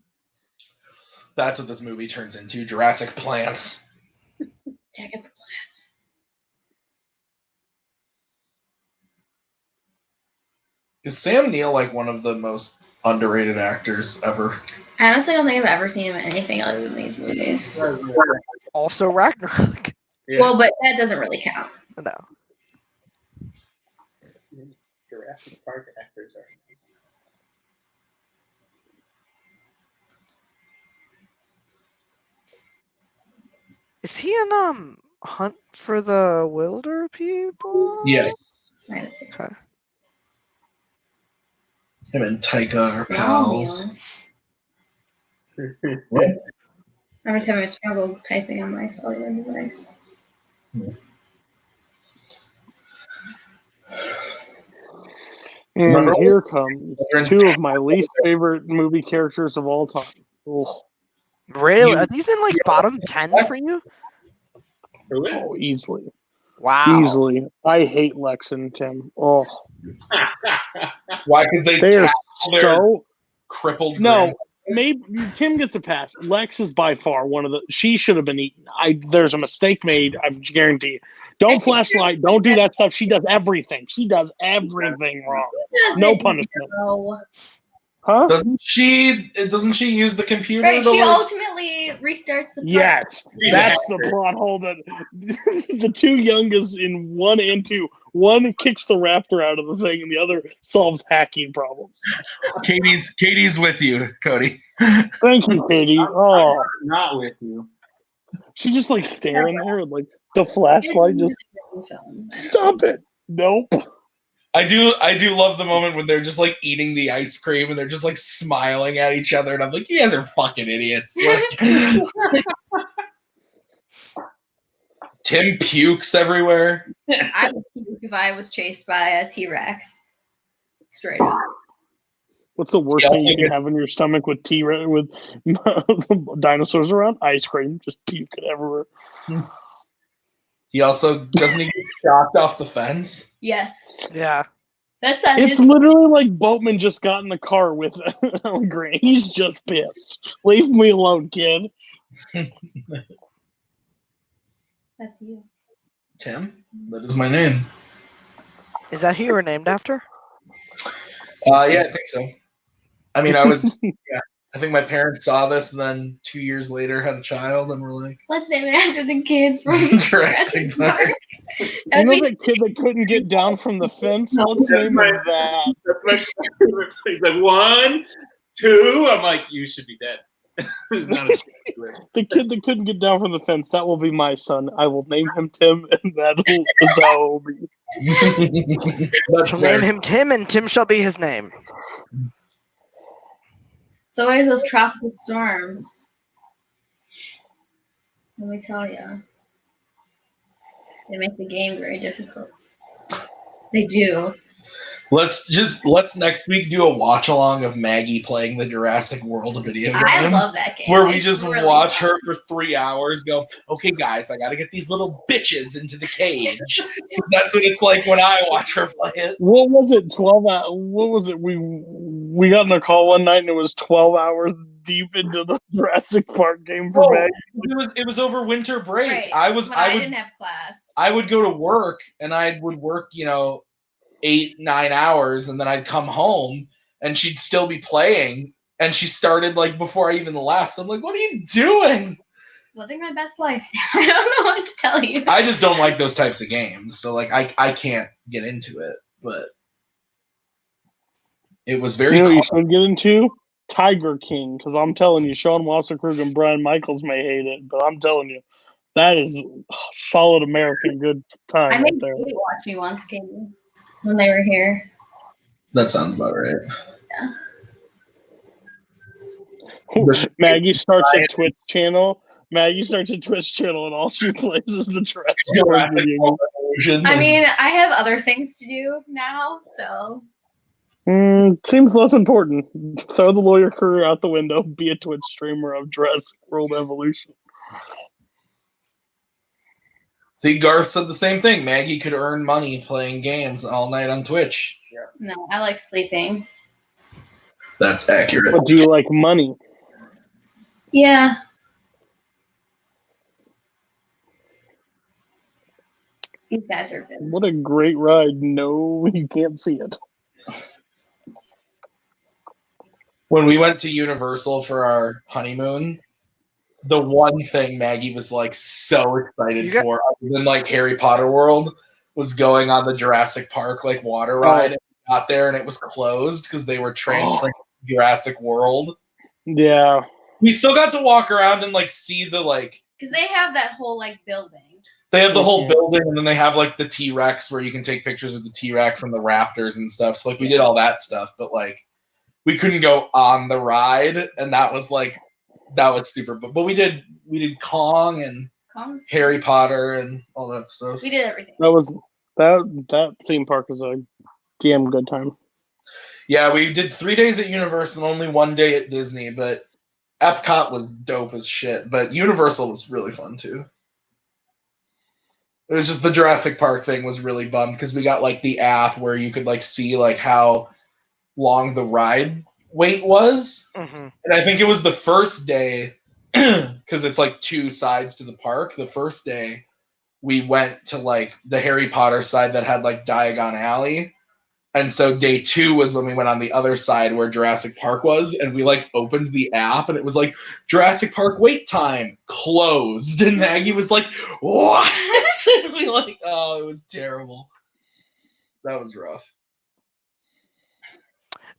That's what this movie turns into. Jurassic Plants. Take out the plants. Is Sam Neill like one of the most underrated actors ever? I honestly don't think I've ever seen him in anything other than these movies. Also Ragnarok. Yeah. Well, but that doesn't really count. No. Jurassic Park actors are. Is he in Hunt for the Wilder People? Yes. Right, that's it. Okay. Him and Taika are pals. What? I'm just having a struggle typing on my cellular device. And here come 2 of my least favorite movie characters of all time. Ugh. Really? Are these in like bottom 10 for you? Who is? Oh, easily. Wow. Easily. I hate Lex and Tim. Oh. Why? Because They are so crippled. No, maybe Tim gets a pass. Lex is by far one of the. She should have been eaten. There's a mistake made. I guarantee you. Don't flashlight. Don't do that stuff. She does everything. She does everything wrong. No punishment. No. Huh? Doesn't she use the computer? Right, to, she like, ultimately restarts the. Yes, that's the plot hole. That the 2 youngest in 1 and 2. One kicks the raptor out of the thing, and the other solves hacking problems. Katie's with you, Cody. Thank you, Katie. Oh, I'm not with you. she's just like staring there, and like the flashlight just. Stop it! Nope. I do love the moment when they're just like eating the ice cream and they're just like smiling at each other, and I'm like, you guys are fucking idiots. Like, Tim pukes everywhere. I would puke if I was chased by a T-Rex. Straight up. What's the worst thing you can have in your stomach with with dinosaurs around? Ice cream. Just puke it everywhere. He also doesn't he get shocked off the fence? Yes. Yeah. That's It's literally like Boatman just got in the car with Grant. He's just pissed. Leave me alone, kid. That's you. Tim? That is my name. Is that who you were named after? Yeah, I think so. I mean, I was I think my parents saw this and then 2 years later had a child and were like, let's name it after the kid from Jurassic Park. You know that kid that couldn't get down from the fence? Let's name him that. That's my favorite. He's like 1, 2. I'm like, you should be dead. It's not a The kid that couldn't get down from the fence, that will be my son. I will name him Tim, and that's how it will be. Shall name him Tim, and Tim shall be his name. It's always those tropical storms. Let me tell you. They make the game very difficult. They do. Let's next week do a watch along of Maggie playing the Jurassic World video game. I love that game. Where we It's just really watch fun. her for 3 hours, go, okay guys, I gotta get these little bitches into the cage. That's what it's like when I watch her play it. What was it? 12 hours? What was it? We got in a call one night and it was 12 hours deep into the Jurassic Park game for Maggie. It was over winter break. Right. I didn't have class. I would go to work and I would work, 8-9 hours, and then I'd come home and she'd still be playing, and she started like before I even left. I'm like, what are you doing? Living my best life. I don't know what to tell you. I just don't like those types of games, so like I can't get into it. But it was very. You know what you should get into? Tiger King, because I'm telling you, Sean Wasserkrug and Brian Michaels may hate it, but I'm telling you, that is solid American good time I right made there. Katie watch me once, Katie, when they were here. That sounds about right. Maggie starts a Twitch channel. And all she plays is the Jurassic World video game. I mean, I have other things to do now, so. Seems less important. Throw the lawyer career out the window. Be a Twitch streamer of Jurassic World Evolution. See, Garth said the same thing. Maggie could earn money playing games all night on Twitch. No, I like sleeping. That's accurate. But do you like money? Yeah. These guys are good. What a great ride. No, you can't see it. When we went to Universal for our honeymoon, the one thing Maggie was like so excited for, other than like Harry Potter World, was going on the Jurassic Park like water ride. And we got there and it was closed because they were transferring to Jurassic World. Yeah. We still got to walk around and like see the like. Because they have that whole like building. They have the whole building, and then they have like the T-Rex where you can take pictures with the T-Rex and the raptors and stuff. So like we did all that stuff, but like we couldn't go on the ride, and that was super. But we did Kong and Harry Potter and all that stuff. We did everything. That theme park was a damn good time. Yeah, we did 3 days at Universal and only 1 day at Disney, but Epcot was dope as shit. But Universal was really fun too. It was just the Jurassic Park thing was really bummed because we got like the app where you could like see like how long the ride wait was. Mm-hmm. And I think it was the first day, because it's like 2 sides to the park. The first day we went to like the Harry Potter side that had like Diagon Alley. And so day 2 was when we went on the other side where Jurassic Park was, and we like opened the app and it was like Jurassic Park wait time closed, and Maggie was like, "What?" And we like, oh, it was terrible. That was rough.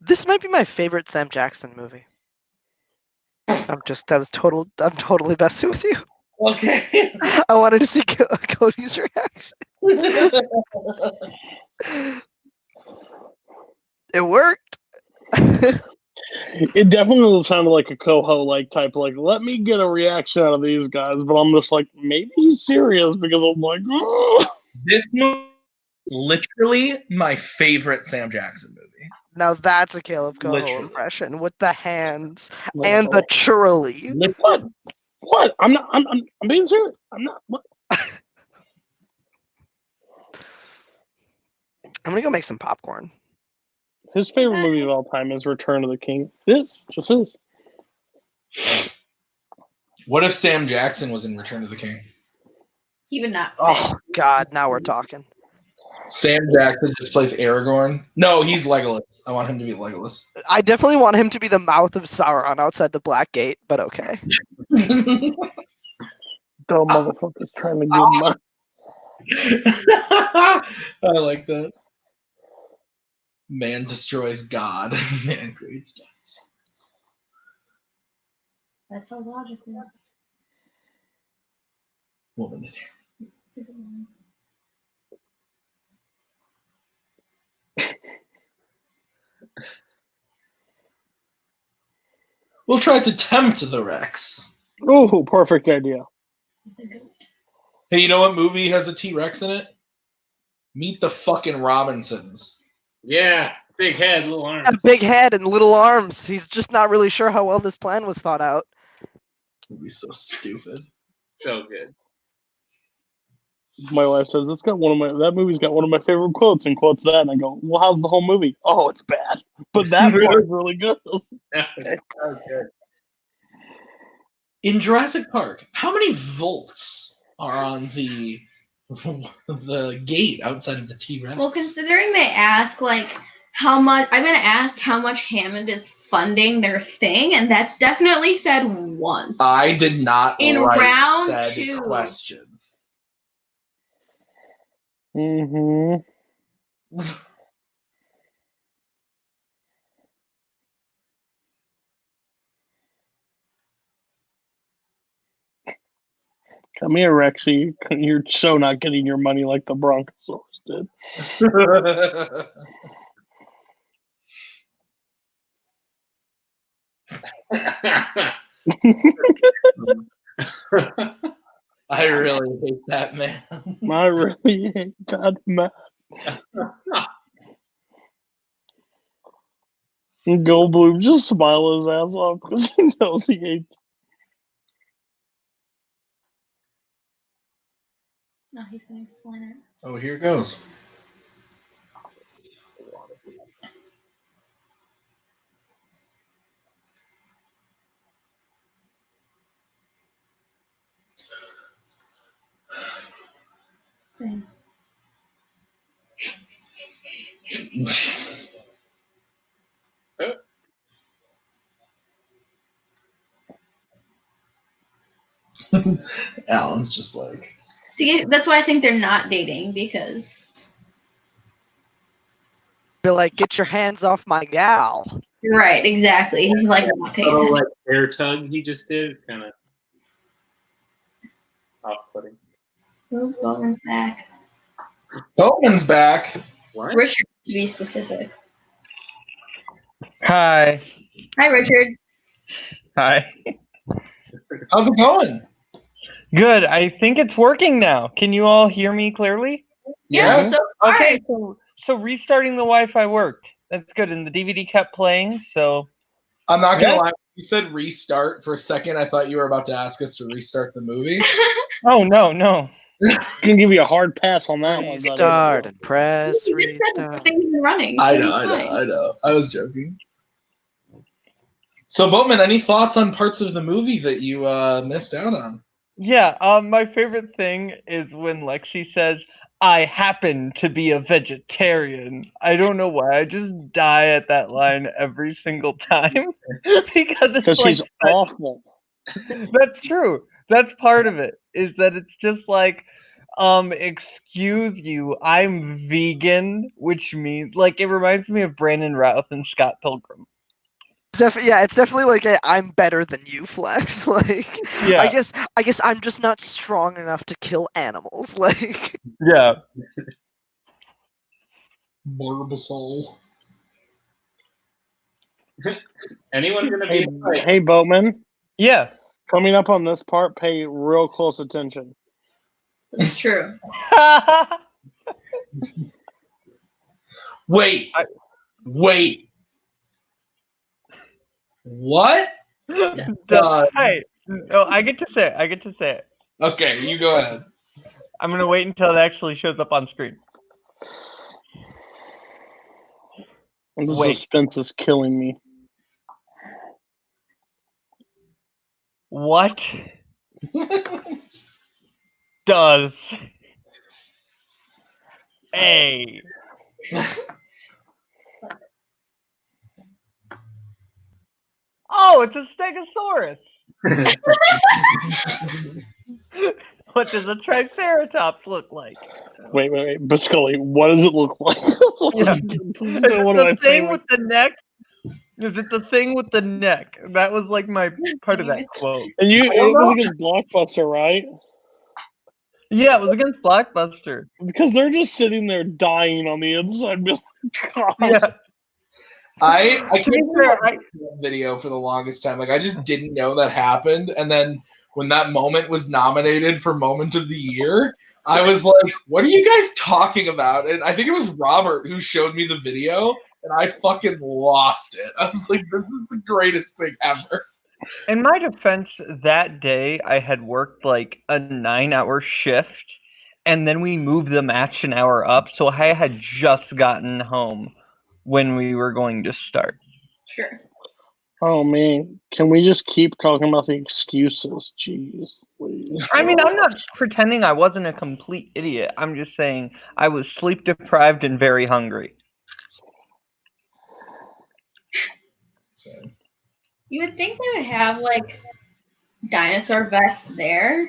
This might be my favorite Sam Jackson movie. I'm totally messing with you. Okay. I wanted to see Cody's reaction. It worked. It definitely sounded like a Koho like type, like, let me get a reaction out of these guys, but I'm just like, maybe he's serious because I'm like, oh. This movie literally my favorite Sam Jackson movie. Now that's a Kaleb Koho impression with the hands and the churly. What? I'm being serious. I'm not. What? I'm gonna go make some popcorn. His favorite movie of all time is Return of the King. Just is. What if Sam Jackson was in Return of the King? He would not. Oh God! Now we're talking. Sam Jackson just plays Aragorn. No, he's Legolas. I want him to be Legolas. I definitely want him to be the mouth of Sauron outside the Black Gate, but okay. Dumb motherfuckers trying to get my. I like that. Man destroys God. Man creates dinosaurs. That's how logic works. Woman in here. It's a good one. We'll try to tempt the Rex. Oh, perfect idea. It's a good one. Hey, you know what movie has a T-Rex in it? Meet the fucking Robinsons. Yeah, big head, little arms. A big head and little arms. He's just not really sure how well this plan was thought out. It'd be so stupid. So good. My wife says that movie's got one of my favorite quotes, and quotes that, and I go, well, how's the whole movie? Oh, it's bad, but that part is really good. Okay. In Jurassic Park, how many volts are on the gate outside of the T-Rex? Well, considering they ask like how much, I've been asked how much Hammond is funding their thing, and that's definitely said once. I did not In write round said 2. question. Mm-hmm. Come here, Rexy. You're so not getting your money like the Bronchosaurus did. I really hate that man. I really hate that man. And Goldblum just smile his ass off because he knows he hates. No, he's gonna explain it. Oh, here it goes. Same. Jesus. Alan's just like. See, that's why I think they're not dating, because Be like, get your hands off my gal. right, exactly. He's like not paying Little attention. like air tug he just did is kind of off-putting. Ooh, Boatman's back. Boatman's back. What? Richard, to be specific. Hi. Hi, Richard. Hi. How's it going? Good. I think it's working now. Can you all hear me clearly? Yeah, Yes. so far. Okay, so restarting the Wi-Fi worked. That's good, and the DVD kept playing, so... I'm not gonna Yeah. lie. You said restart for a second. I thought you were about to ask us to restart the movie. Oh, no. I can give you a hard pass on that one. buddy. Restart and press He just said the restart. thing's been running. I so know, it's I know, fine. I know. I was joking. So, Boatman, any thoughts on parts of the movie that you missed out on? Yeah, my favorite thing is when Lexi says, I happen to be a vegetarian. I don't know why. I just die at that line every single time. Because it's Because like she's awful. That's true. That's part of it. Is that it's just like, excuse you, I'm vegan, which means like it reminds me of Brandon Routh and Scott Pilgrim. It's definitely like a I'm better than you flex. Like Yeah. I guess I'm just not strong enough to kill animals. Like Yeah. Barbasol. Anyone gonna be Hey, Boatman. Yeah. Coming up on this part, pay real close attention. It's true. Wait. Wait. What? Hey, no, I get to say it. Okay, you go ahead. I'm gonna wait until it actually shows up on screen. And the Wait. suspense is killing me. What does Hey. Oh, it's a Stegosaurus. What does a Triceratops look like? Wait. Brzakala, what does it look like? Yeah. Please Is don't it one of the my thing favorite- with the neck? Is it the thing with the neck? That was like my part of that quote. And I don't it was know. against Blockbuster, right? Yeah, it was against Blockbuster. Because they're just sitting there dying on the inside. Be like, God. Yeah. I To be couldn't fair, watch that video for the longest time. Like I just didn't know that happened, and then when that moment was nominated for Moment of the Year, I was like, "What are you guys talking about?" And I think it was Robert who showed me the video, and I fucking lost it. I was like, "This is the greatest thing ever." In my defense, that day I had worked like a 9-hour shift, and then we moved the match an hour up, so I had just gotten home when we were going to start. Sure. Oh, man. Can we just keep talking about the excuses? Jeez, please. I mean, I'm not pretending I wasn't a complete idiot. I'm just saying I was sleep deprived and very hungry. So, You would think they would have like dinosaur vets there,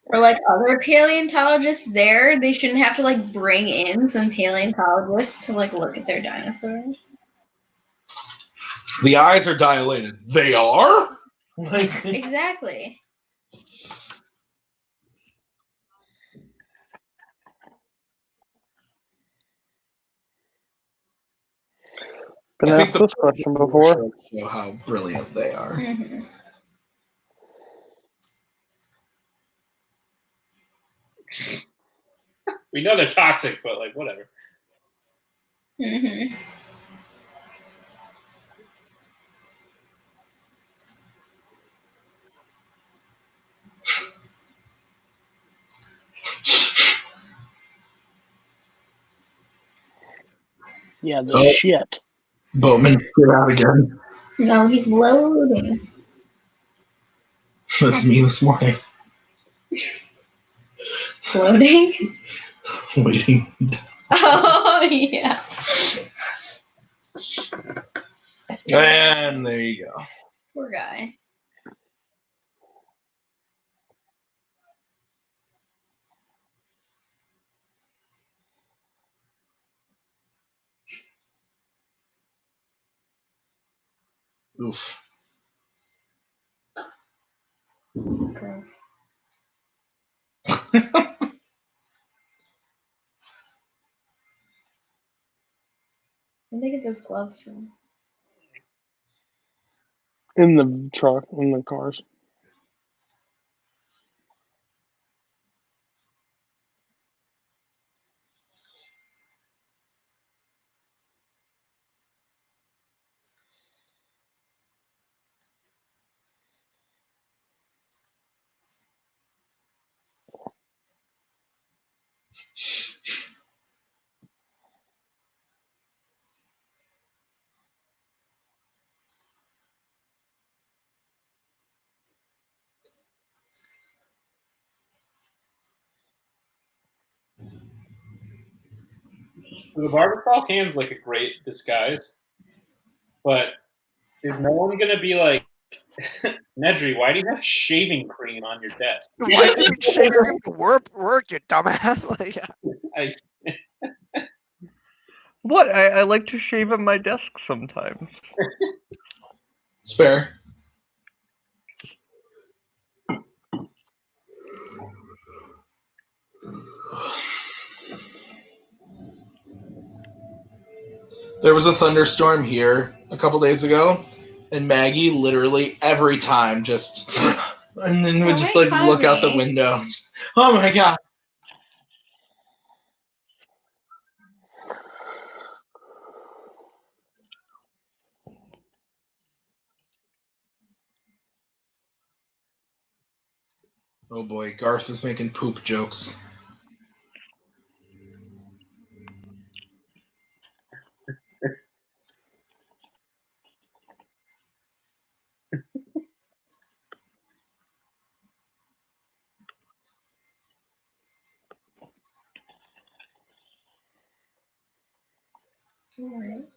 or like other paleontologists there. They shouldn't have to like bring in some paleontologists to like look at their dinosaurs. the eyes are dilated. They are? Like, Exactly. Been I think asked this question before. show how brilliant they are. Mm-hmm. We know they're toxic, but like whatever. Mm-hmm. Yeah, the shit. Boatman, get out again. No, he's loading. That's me this morning. Loading? Waiting. Oh yeah. And there you go. Poor guy. Oof. Gross. Where'd they get those gloves from? In the truck, in the cars. The barber can's like a great disguise, but is no one gonna be like, Nedry, why do you have shaving cream on your desk? Why do you need shaving cream to work, you dumbass? Like, I, What? I like to shave at my desk sometimes. It's fair. There was a thunderstorm here a couple days ago, and Maggie literally every time just, and then would just like look out the window. Just, oh my god. Oh boy, Garth is making poop jokes. All right.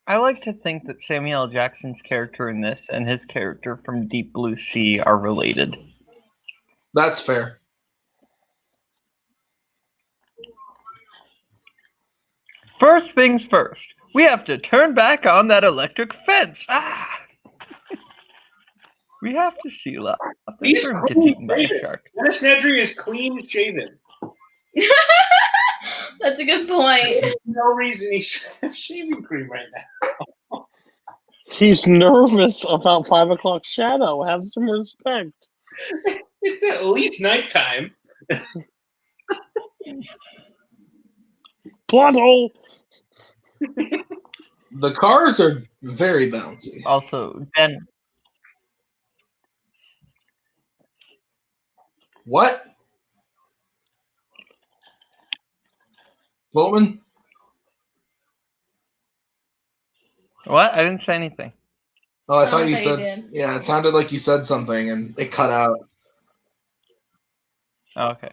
I like to think that Samuel L. Jackson's character in this and his character from Deep Blue Sea are related. That's fair. First things first, we have to turn back on that electric fence. We have to seal up. He's This room gets clean eaten by a shaven. shark. Dennis Nedry is clean shaven. That's a good point. There's no reason he should have shaving cream right now. He's nervous about 5 o'clock shadow. Have some respect. It's at least nighttime. Plot hole. The cars are very bouncy. Also, Den. What? Boatman? What? I didn't say anything. Oh, I thought you you said. did. Yeah, it sounded like you said something and it cut out. Oh, okay.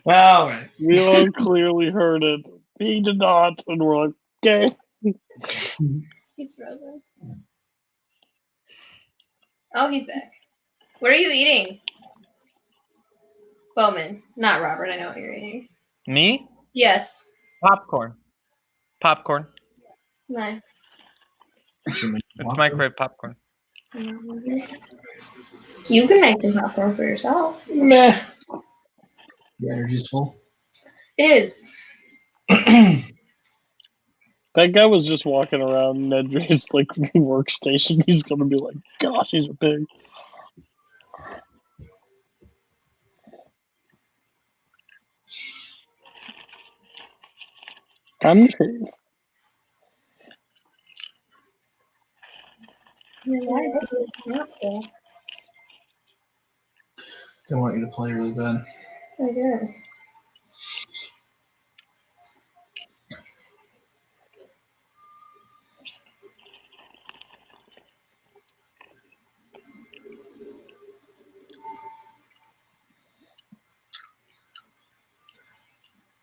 Well, all right. We all clearly heard it. He did not, and we're like, okay. He's frozen. Oh, he's back. What are you eating? Bowman, not Robert. I know what you're eating. Me? Yes. Popcorn. Popcorn. Nice. It's microwave popcorn. You can make some popcorn for yourself. Meh. Your energy's full. It is. That guy was just walking around Nedry's like workstation. He's gonna be like, gosh, he's a pig. I'm sure. They want you to play really bad. I guess.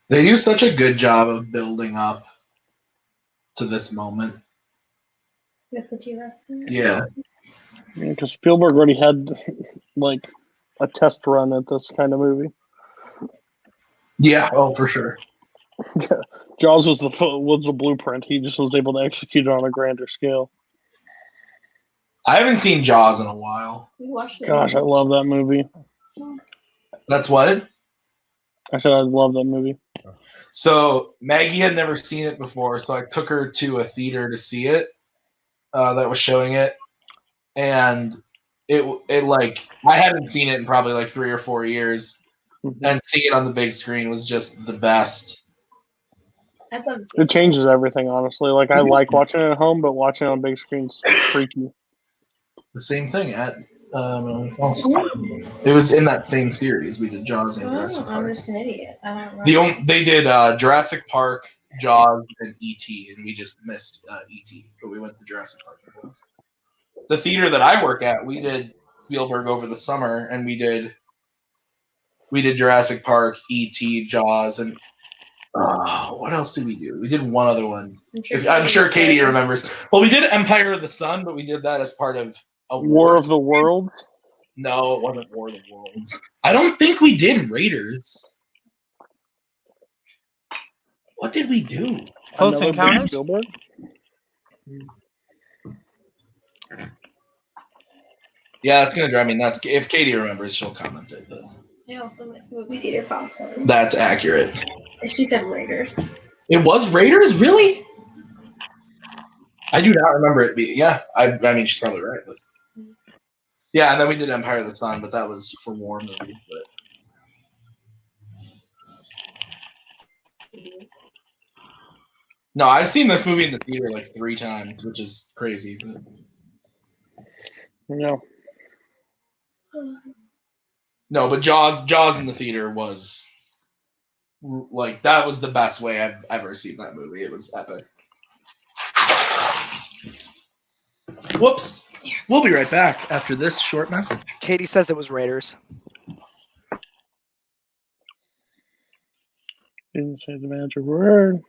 They do such a good job of building up to this moment. With the T-Rex. Yeah. Because Spielberg already had like a test run at this kind of movie. Yeah. Oh, for sure. Jaws was the blueprint. He just was able to execute it on a grander scale. I haven't seen Jaws in a while. We watched it. Gosh, I love that movie. That's what? I said I love that movie. So Maggie had never seen it before, so I took her to a theater to see it that was showing it, and it like I hadn't seen it in probably like 3 or 4 years, and seeing it on the big screen was just the best. It changes everything, honestly. Like I like watching it at home, but watching it on big screen's freaky. The same thing at it was in that same series. We did Jaws and Jurassic Park. I'm just an idiot. I don't remember. They did Jurassic Park, Jaws, and E.T., and we just missed E.T., but we went to Jurassic Park. The theater that I work at, we did Spielberg over the summer, and we did Jurassic Park, E.T., Jaws, and what else did we do? We did one other one. I'm sure Katie remembers. Well, we did Empire of the Sun, but we did that as part of a War of the Worlds. No, it wasn't War of the Worlds. I don't think we did Raiders. What did we do? Close Encounters? Spielberg? Yeah, it's gonna drive me nuts. If Katie remembers, she'll comment it. But I also miss movie theater popcorn. that's accurate. She said Raiders. It was Raiders, really? I do not remember it being. Yeah, I mean she's probably right, but yeah. And then we did Empire of the Sun, but that was for war movie. But no, I've seen this movie in the theater like 3 times, which is crazy. But No. no, but Jaws in the theater was like that was the best way I've ever seen that movie. It was epic. Whoops. We'll be right back after this short message. Katie says it was Raiders. Didn't say the magic word.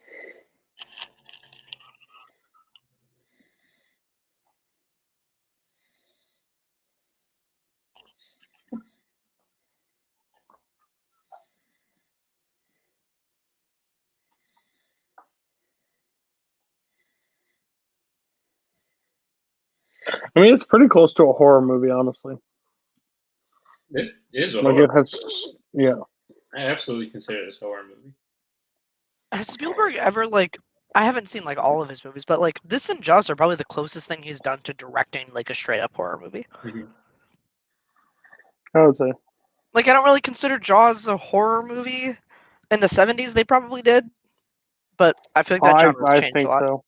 I mean, it's pretty close to a horror movie, honestly. This is a Like horror. it has, yeah. I absolutely consider this a horror movie. Has Spielberg ever I haven't seen all of his movies, but this and Jaws are probably the closest thing he's done to directing a straight up horror movie. Mm-hmm. I would say. I don't really consider Jaws a horror movie. In the 70s, they probably did, but I feel like that genre's I changed think a lot. so.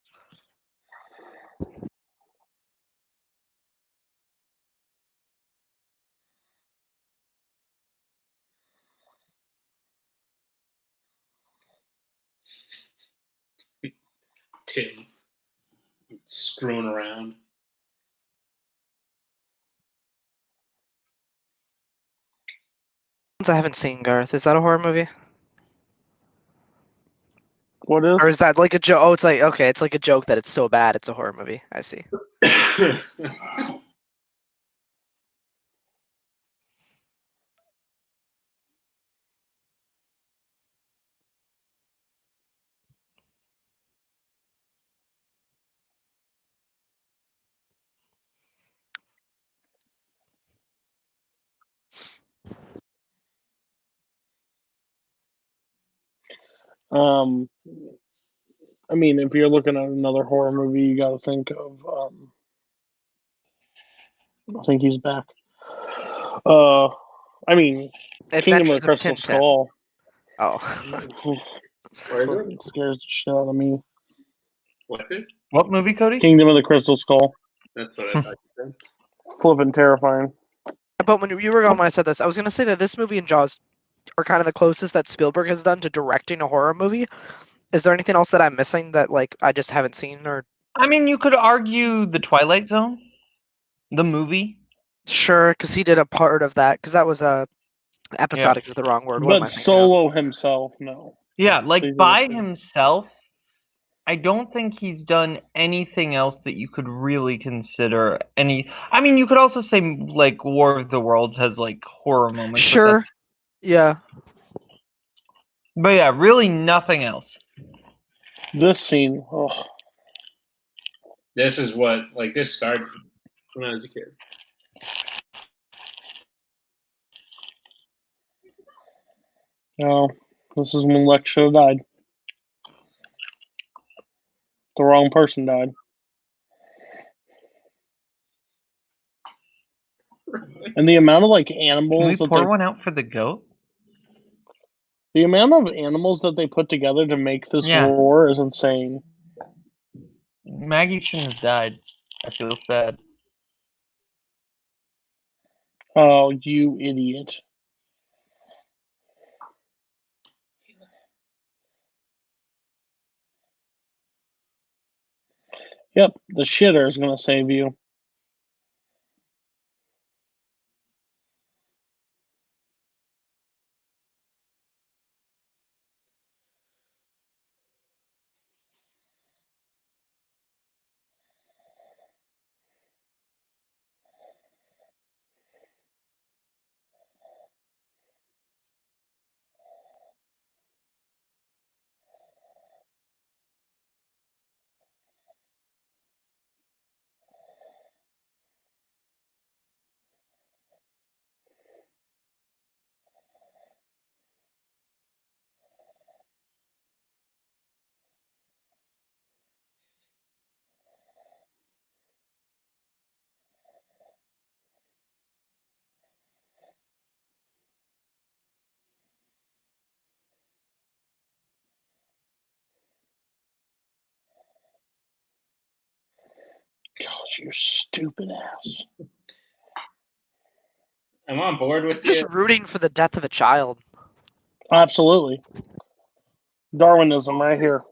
Tim screwing around. I haven't seen Garth. Is that a horror movie? What is? Or is that a joke? Oh, it's okay, it's a joke that it's so bad it's a horror movie. I see. I mean, if you're looking at another horror movie, you got to think of. I think he's back. I mean, Kingdom of the Crystal Skull. Oh. Fucking scares the shit out of me. What movie, Cody? Kingdom of the Crystal Skull. That's what I thought you said. Flippin' terrifying. But when you were gone when I said this, I was going to say that this movie and Jaws are kind of the closest that Spielberg has done to directing a horror movie. Is there anything else that I'm missing that I just haven't seen? Or I mean, you could argue The Twilight Zone, the movie. Sure, because he did a part of that. Because that was episodic is the wrong word. But solo himself, no. Yeah, by himself, I don't think he's done anything else that you could really consider any. I mean, you could also say War of the Worlds has horror moments. Sure. Yeah. But yeah, really nothing else. This scene. Oh. This is what this scarred me when I was a kid. No, this is when Lex should have died. The wrong person died. And the amount of animals. Can we pour one out for the goat? The amount of animals that they put together to make this roar is insane. Maggie shouldn't have died. I feel sad. Oh, you idiot. Yep, the shitter is going to save you. God, you stupid ass. I'm on board with just rooting for the death of a child. Absolutely. Darwinism right here.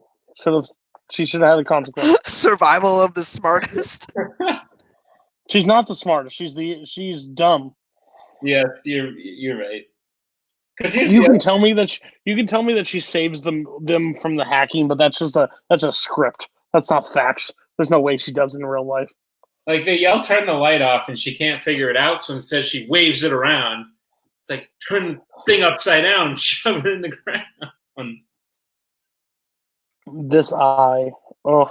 She should have had a consequence. Survival of the smartest. She's not the smartest. She's dumb. Yes, you're right. Because You can tell me that she saves them from the hacking, but that's a script. That's not facts. There's no way she does it in real life. Like they yell, turn the light off, and she can't figure it out. So instead, she waves it around. It's like turn the thing upside down, shove it in the ground. This eye. Oh.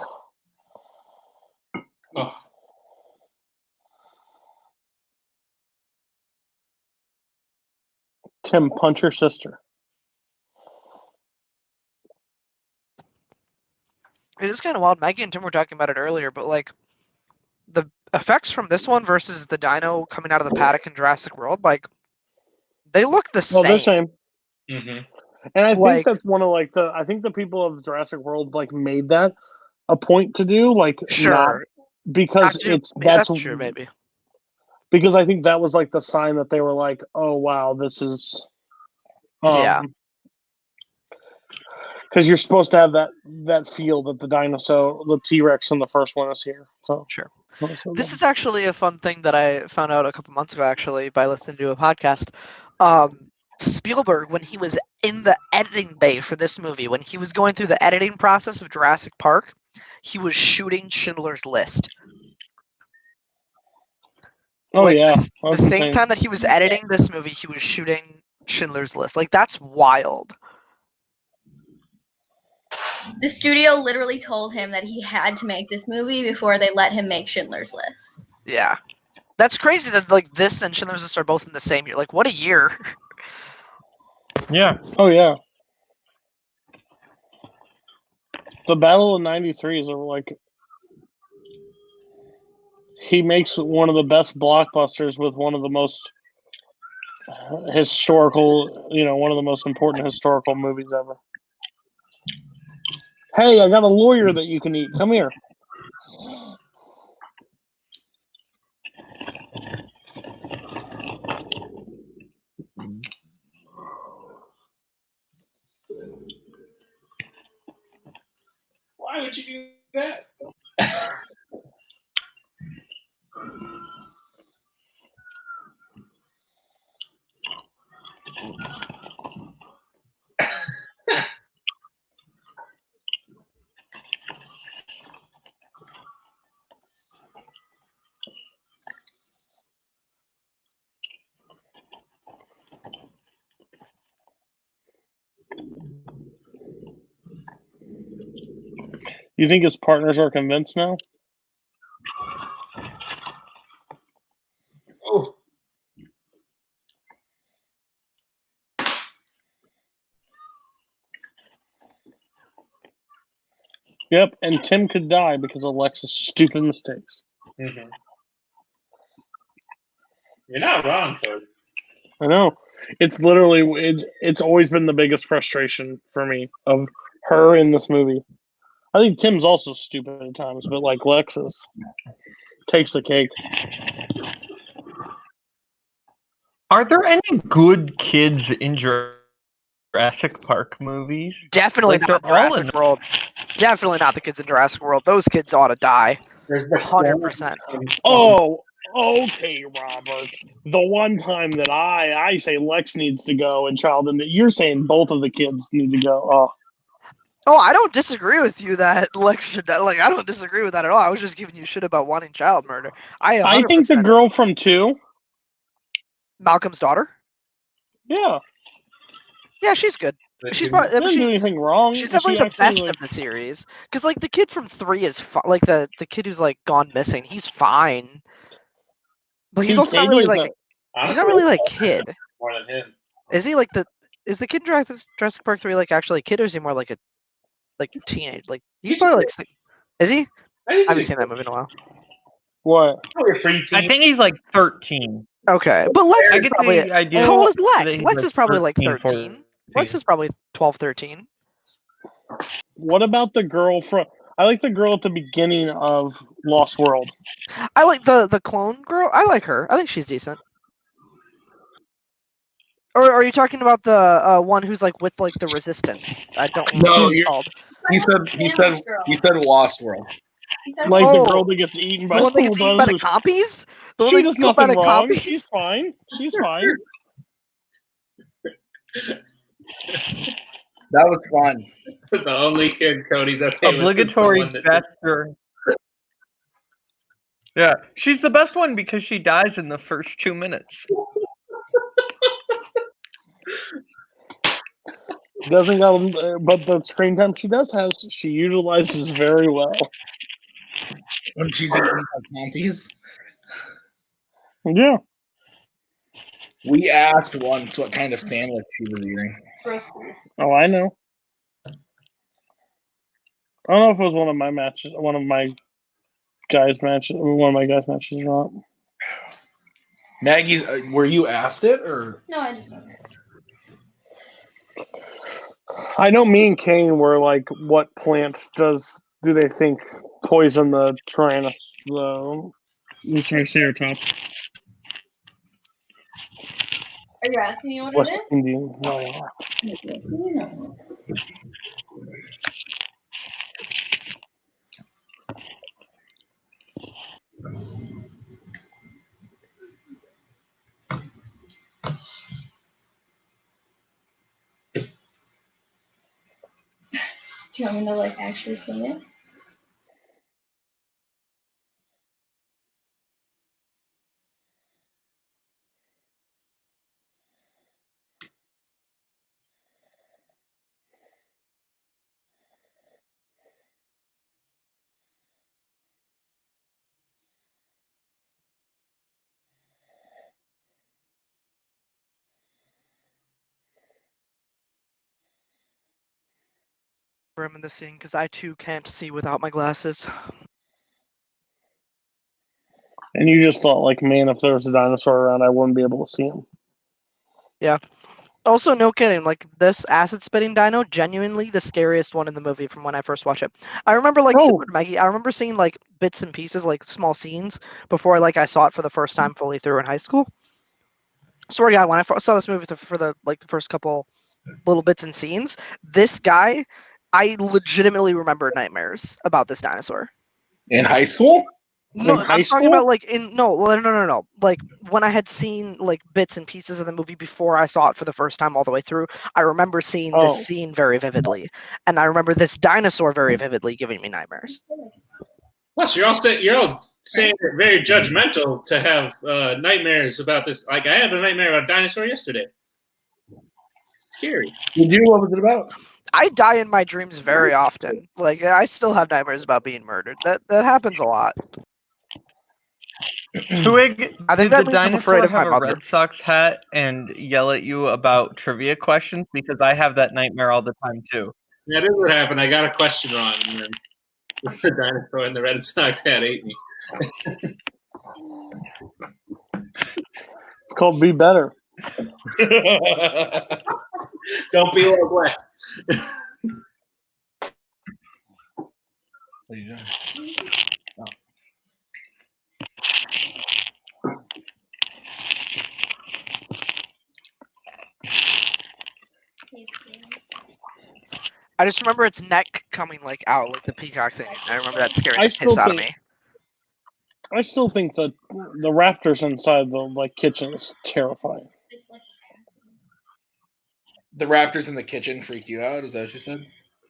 Tim, punch your sister. It is kind of wild. Maggie and Tim were talking about it earlier, but like the effects from this one versus the dino coming out of the paddock in Jurassic World, like they look the same. They're same. Mm-hmm. And I think that's one of I think the people of Jurassic World made that a point to do sure because that's true maybe. Because I think that was the sign that they were like, oh wow, this is yeah. Because you're supposed to have that feel that the dinosaur, the T-Rex in the first one is here. So sure. This is actually a fun thing that I found out a couple months ago, actually, by listening to a podcast. Spielberg, when he was in the editing bay for this movie, when he was going through the editing process of Jurassic Park, he was shooting Schindler's List. Oh, yeah. The same time that he was editing this movie, he was shooting Schindler's List. That's wild. The studio literally told him that he had to make this movie before they let him make Schindler's List. Yeah. That's crazy that this and Schindler's List are both in the same year. What a year. Yeah. Oh, yeah. The Battle of 93 is he makes one of the best blockbusters with one of the most historical, one of the most important historical movies ever. Hey, I got a lawyer that you can eat. Come here. Why would you do that? You think his partners are convinced now? Oh. Yep, and Tim could die because of Alexa's stupid mistakes. Mm-hmm. You're not wrong, Kirk. I know. It's literally, it's always been the biggest frustration for me of her in this movie. I think Tim's also stupid at times, but Lexus takes the cake. Are there any good kids in Jurassic Park movies? Definitely not Jurassic World. Definitely not the kids in Jurassic World. Those kids ought to die. There's the 100%. Oh, okay, Robert. The one time that I say Lex needs to go and Child, and you're saying both of the kids need to go. Oh, I don't disagree with you that Lex should die. I don't disagree with that at all. I was just giving you shit about wanting child murder. I think the girl from 2. Malcolm's daughter? Yeah. Yeah, she's good. She's probably, didn't do anything wrong. She's definitely the best of the series. Because the kid from 3 is the kid who's gone missing. He's fine, but he's also not really he's not really kid. More than him. Is he is the kid in Jurassic Park 3 actually a kid, or is he more a teenage? He's probably is he? I haven't seen that movie in a while. What? I think he's 13. Okay, but Lex is probably. How old is Lex? Lex is probably 13. 14. Lex is probably 12, 13. What about the girl from? I like the girl at the beginning of Lost World. I like the clone girl. I like her. I think she's decent. Or are you talking about the one who's with the Resistance? I don't know what she's called. He said Lost World. Like Oh, the girl that gets eaten by the one that gets eaten by the dinosaurs. compies? The one She that does gets killed by nothing the wrong. compies? She's fine. She's fine. That was fun. The only kid Cody's okay Obligatory with is the one that gesture. Yeah, she's the best one because she dies in the first 2 minutes. Doesn't got, but the screen time she does have, she utilizes very well. When she's eating her candies. Yeah. We asked once what kind of sandwich she was eating. Oh, I know. I don't know if it was one of my guys' matches or not. Maggie, were you asked it or? No, I just know. I know me and Kane were like, what plants do they think poison the Triceratops? Are you asking me what West it is? Indian. No, they are. Do you want me to like actually say it? I'm in the scene because I too can't see without my glasses. And you just thought, like, man, if there was a dinosaur around, I wouldn't be able to see him. Yeah. Also, no kidding, like, this acid-spitting dino, genuinely the scariest one in the movie from when I first watched it. I remember, like, similar to Maggie, I remember seeing, like, bits and pieces, like, small scenes before, like, I saw it for the first time fully through in high school. Swear to God, when I saw this movie for the first couple little bits and scenes, this guy, I legitimately remember nightmares about this dinosaur. In high school? No, In high I'm talking school? about like no. Like when I had seen like bits and pieces of the movie before I saw it for the first time all the way through, I remember seeing this scene very vividly, and I remember this dinosaur very vividly giving me nightmares. Plus, you're all saying it very judgmental to have nightmares about this. Like I had a nightmare about a dinosaur yesterday. Scary. Did you? What was it about? I die in my dreams very often. Like I still have nightmares about being murdered. That happens a lot. Twig, I think did that the means I'm afraid dinosaur of my have a mother. Red Sox hat and yell at you about trivia questions? Because I have that nightmare all the time too. Yeah, this is what happened. I got a question wrong, and then the dinosaur and the Red Sox hat ate me. It's called Be Better. Don't be like Lex. What are you doing? Oh. I just remember its neck coming like out, like the peacock thing. I remember that scaring I the still piss out of think- me. I still think that the raptors inside the kitchen is terrifying. The raptors in the kitchen freak you out? Is that what you said?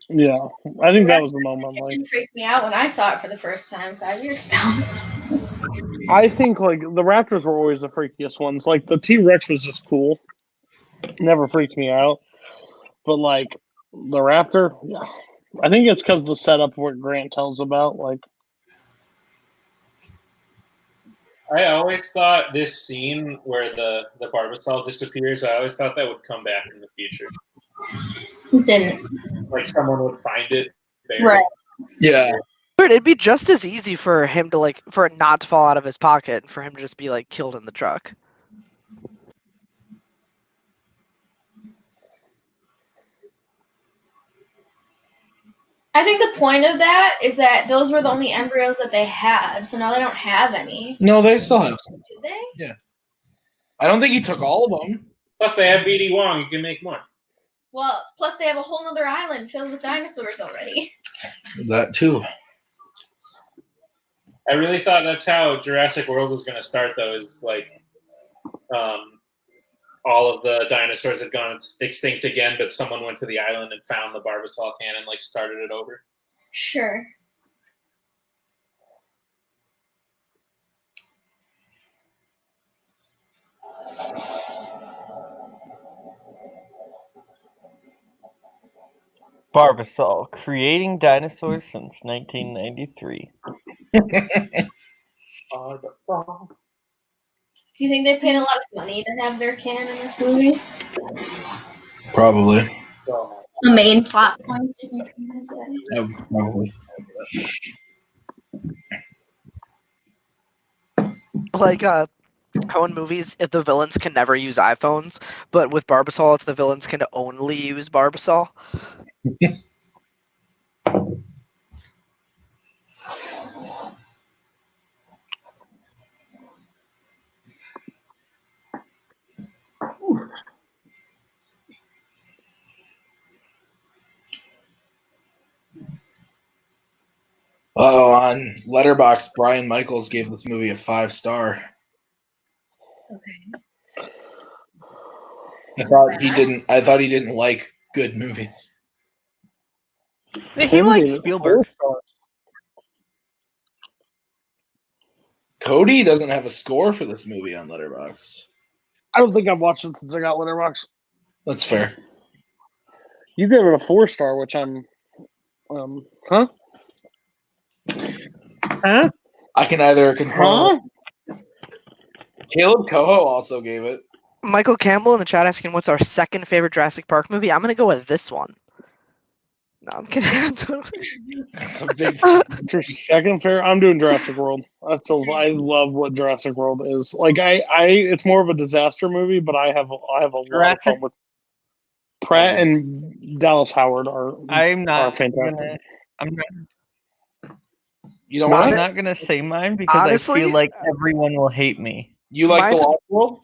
Yeah, I think that was the moment. It Like, didn't freak me out when I saw it for the first time 5 years ago. I think like the raptors were always the freakiest ones. Like the T-Rex was just cool, never freaked me out. But like the raptor, yeah, I think it's because the setup what Grant tells about. Like, I always thought this scene where the Barbasol disappears, I always thought that would come back in the future. It didn't. Like someone would find it buried. Right. Yeah. But it'd be just as easy for him to for it not to fall out of his pocket and for him to just be like killed in the truck. I think the point of that is that those were the only embryos that they had, so now they don't have any. No, they still have some. Do they? Yeah. I don't think he took all of them. Plus, they have BD Wong. You can make more. Well, plus they have a whole other island filled with dinosaurs already. That too. I really thought that's how Jurassic World was going to start, though, is like all of the dinosaurs had gone extinct again, but someone went to the island and found the Barbasol can and like started it over. Sure. Barbasol, creating dinosaurs since 1993. Barbasol. Do you think they paid a lot of money to have their can in this movie? Probably. The main plot point, you can say. Yeah, probably. Like how in movies, if the villains can never use iPhones, but with Barbasol, it's the villains can only use Barbasol. Oh, on Letterboxd, Brian Michaels gave this movie a 5-star. Okay. I thought he didn't like good movies. He likes Spielberg. Cody doesn't have a score for this movie on Letterboxd. I don't think I've watched it since I got Letterboxd. That's fair. You gave it a 4-star, which I'm, huh? Huh? I can either confirm. Kaleb Koho also gave it. Michael Campbell in the chat asking what's our second favorite Jurassic Park movie. I'm gonna go with this one. No, I'm kidding. It's a big. Your second favorite? I'm doing Jurassic World. I love what Jurassic World is. Like it's more of a disaster movie, but I have a lot of fun with Pratt and Dallas Howard are fantastic. You don't want I'm not gonna say mine because honestly, I feel like everyone will hate me. You like The Lost World?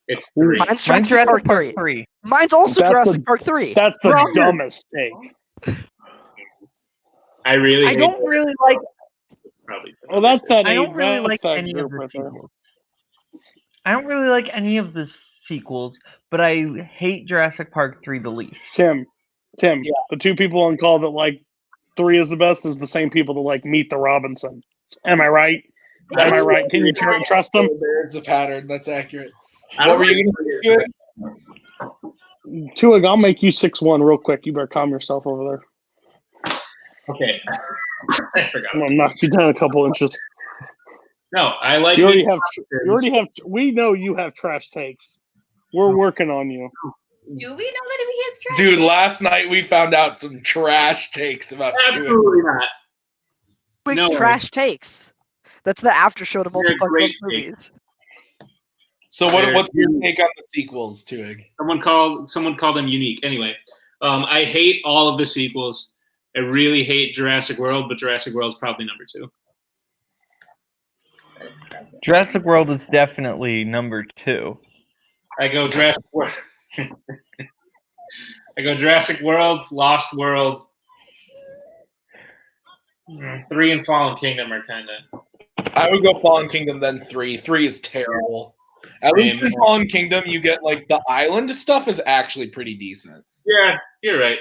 It's 3. Mine's Jurassic Park 3. Mine's also Jurassic Park 3. That's the dumbest take. I don't really like. Well, that's that. I don't really like that any of the right sequels. I don't really like any of the sequels, but I hate Jurassic Park 3 the least. Tim, the two people on call that like 3 is the best is the same people that like Meet the Robinson. Am I right? Am I right? Can you trust them? There's a pattern. That's accurate. What were you going to do? Tuig, I'll make you 6'1" real quick. You better calm yourself over there. Okay. I forgot. I'm gonna knock you down a couple inches. No, I like. You already have. We know you have trash takes. We're working on you. Do we know that he has trash? Dude, last night we found out some trash takes about Absolutely not. Big trash takes. That's the after show to Multiplex movies. So what's your take on the sequels, Tuig? Someone called them unique. Anyway, I hate all of the sequels. I really hate Jurassic World, but Jurassic World is probably number 2. Jurassic World is definitely number 2. I go Jurassic World. I go Jurassic World, Lost World. 3 and Fallen Kingdom are kind of. I would go Fallen Kingdom, then 3. 3 is terrible. At least in Fallen Kingdom, you get like the island stuff is actually pretty decent. Yeah, you're right.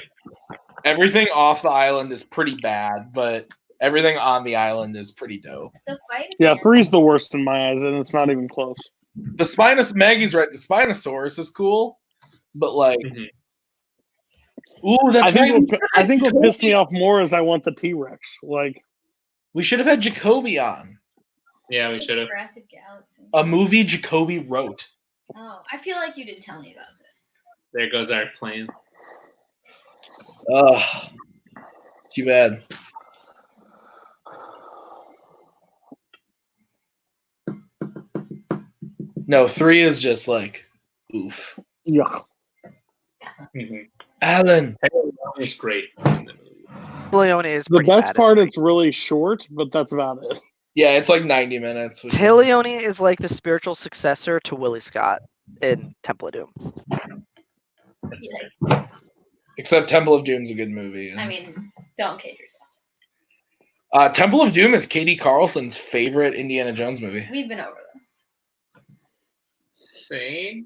Everything off the island is pretty bad, but everything on the island is pretty dope. The fight. Yeah, 3's the worst in my eyes, and it's not even close. The Maggie's right. The Spinosaurus is cool, but like, ooh, that's I think what pissed me off more is I want the T-Rex. Like, we should have had Jacoby on. Yeah, we should have. Jurassic Galaxy. A movie Jacoby wrote. Oh, I feel like you didn't tell me about this. There goes our plan. It's too bad. No, 3 is just like, oof. Yuck. Alan. It's great. Leone is the best bad. part. It's really short, but that's about it. Yeah, it's like 90 minutes. Leone is like the spiritual successor to Willie Scott in Temple of Doom. Except Temple of Doom's a good movie. I mean, don't kid yourself. Temple of Doom is Katie Carlson's favorite Indiana Jones movie. We've been over this. Same.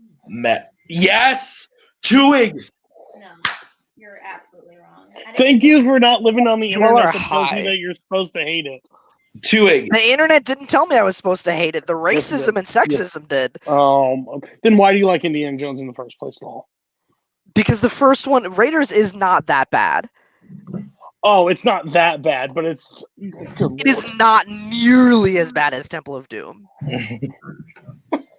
Yes! Chewing! No, you're absolutely wrong. Thank you for not living on the You all internet are that tells high. you that you're supposed to hate it. Chewing. The internet didn't tell me I was supposed to hate it. The racism and sexism did. Then why do you like Indiana Jones in the first place at all? Because the first one, Raiders, is not that bad. Oh, it's not that bad, but it's... It is not nearly as bad as Temple of Doom.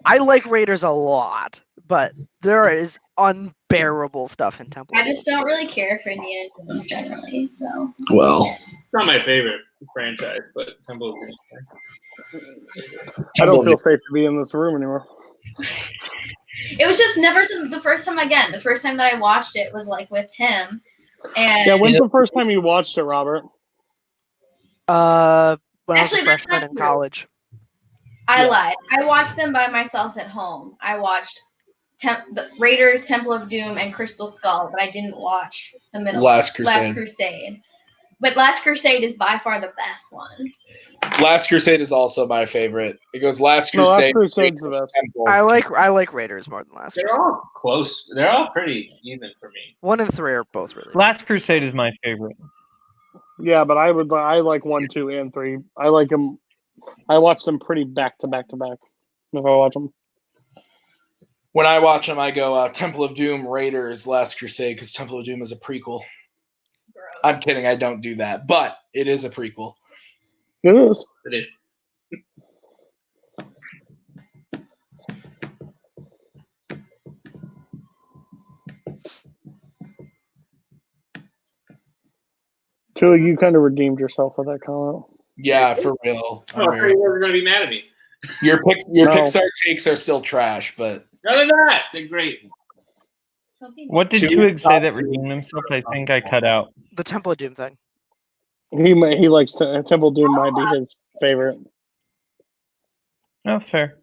I like Raiders a lot, but there is unbearable stuff in Temple. I just don't really care for Indiana Jones generally, so. Well, It's not my favorite franchise, but Temple of Doom. I don't feel safe to be in this room anymore. It was just never the first time again. The first time that I watched it was like with Tim. And Yeah, when's the first time you watched it, Robert? When I was Actually, a that's freshman not in true. college. I lied. I watched them by myself at home. I watched the Raiders, Temple of Doom, and Crystal Skull, but I didn't watch the middle. Last Crusade. But Last Crusade is by far the best one. Last Crusade is also my favorite. It goes Last No, Crusade. Last Crusade's the best. Temple. I like Raiders more than Last They're Crusade. all close. They're all pretty even for me. 1 and 3 are both really good. Last Crusade is my favorite. Yeah, but I like 1, 2, and 3. I like them. I watch them pretty back to back to back. If I watch them. When I watch them, I go Temple of Doom, Raiders, Last Crusade, because Temple of Doom is a prequel. Gross. I'm kidding. I don't do that, but it is a prequel. It is. It is. Chili, you kind of redeemed yourself with that comment. Yeah, for real. Oh, I thought you were going to be mad at me. Your No. Pixar takes are still trash, but No, they're not. They're great. Don't be What did Two Tuig say top that three. redeemed himself? I think I cut out. The Temple of Doom thing. He likes Temple Doom might be his favorite. No, fair.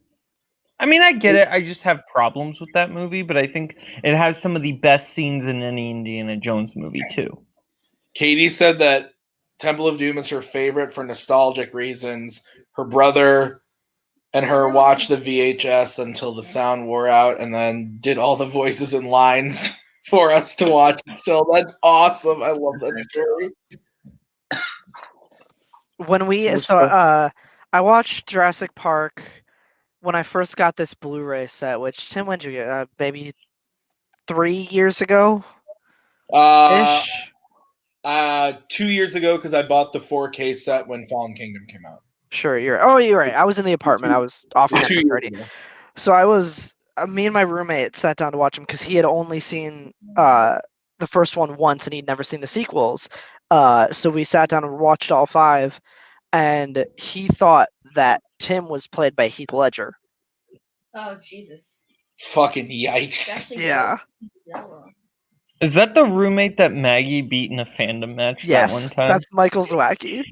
I mean, I get it. I just have problems with that movie, but I think it has some of the best scenes in any Indiana Jones movie, too. Katie said that Temple of Doom is her favorite for nostalgic reasons. Her brother and her watched the VHS until the sound wore out and then did all the voices and lines for us to watch it. So that's awesome. I love that story. I watched Jurassic Park when I first got this Blu-ray set, which Tim, when did you get? Maybe 3 years ago ish. 2 years ago, because I bought the 4K set when Fallen Kingdom came out. Sure, you're right. I was in the apartment. I was off 2 years already. ago. So I was me and my roommate sat down to watch him because he had only seen the first one once and he'd never seen the sequels. So we sat down and watched all 5, and he thought that Tim was played by Heath Ledger. Oh, Jesus. Fucking yikes. Especially Yeah. Yellow. Is that the roommate that Maggie beat in a Fandom match that one Yes, time? that's Michael Zawacki.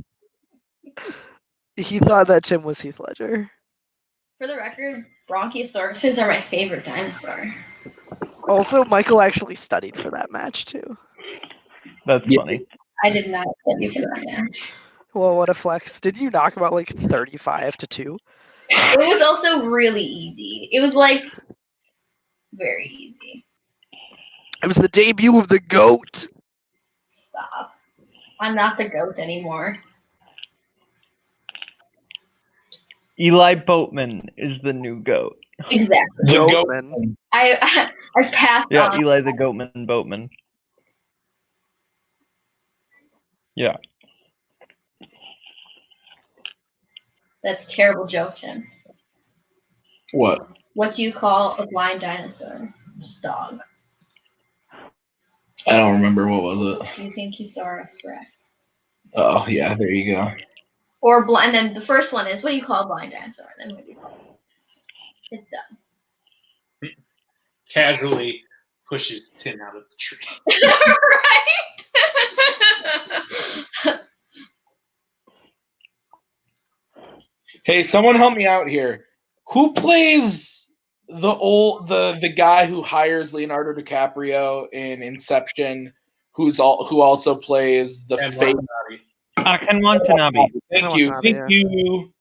He thought that Tim was Heath Ledger. For the record, Bronchiosauruses are my favorite dinosaur. Also, Michael actually studied for that match too. That's Yeah. funny. I did not study for that match. Well, what a flex. Did you knock him out like 35-2? It was also really easy. It was like very easy. It was the debut of the GOAT. Stop. I'm not the goat anymore. Eli Boatman is the new GOAT. Exactly. The Goatman. goat. I passed Yeah, on. Eli the Goatman Boatman. Yeah. That's a terrible joke, Tim. What? What do you call a blind dinosaur? Just dog. I don't remember. What was it? Do you think he saw Rex? Oh, yeah. There you go. Or blind. And then the first one is, what do you call a blind dinosaur? And then what do you call a blind dinosaur? It's done. Casually pushes Tim out of the tree. Right? Hey, someone help me out here. Who plays the guy who hires Leonardo DiCaprio in Inception? Who also plays the And fake? Ron Bobby. Ken Watanabe. Thank you. Watanabe, Thank yeah. you.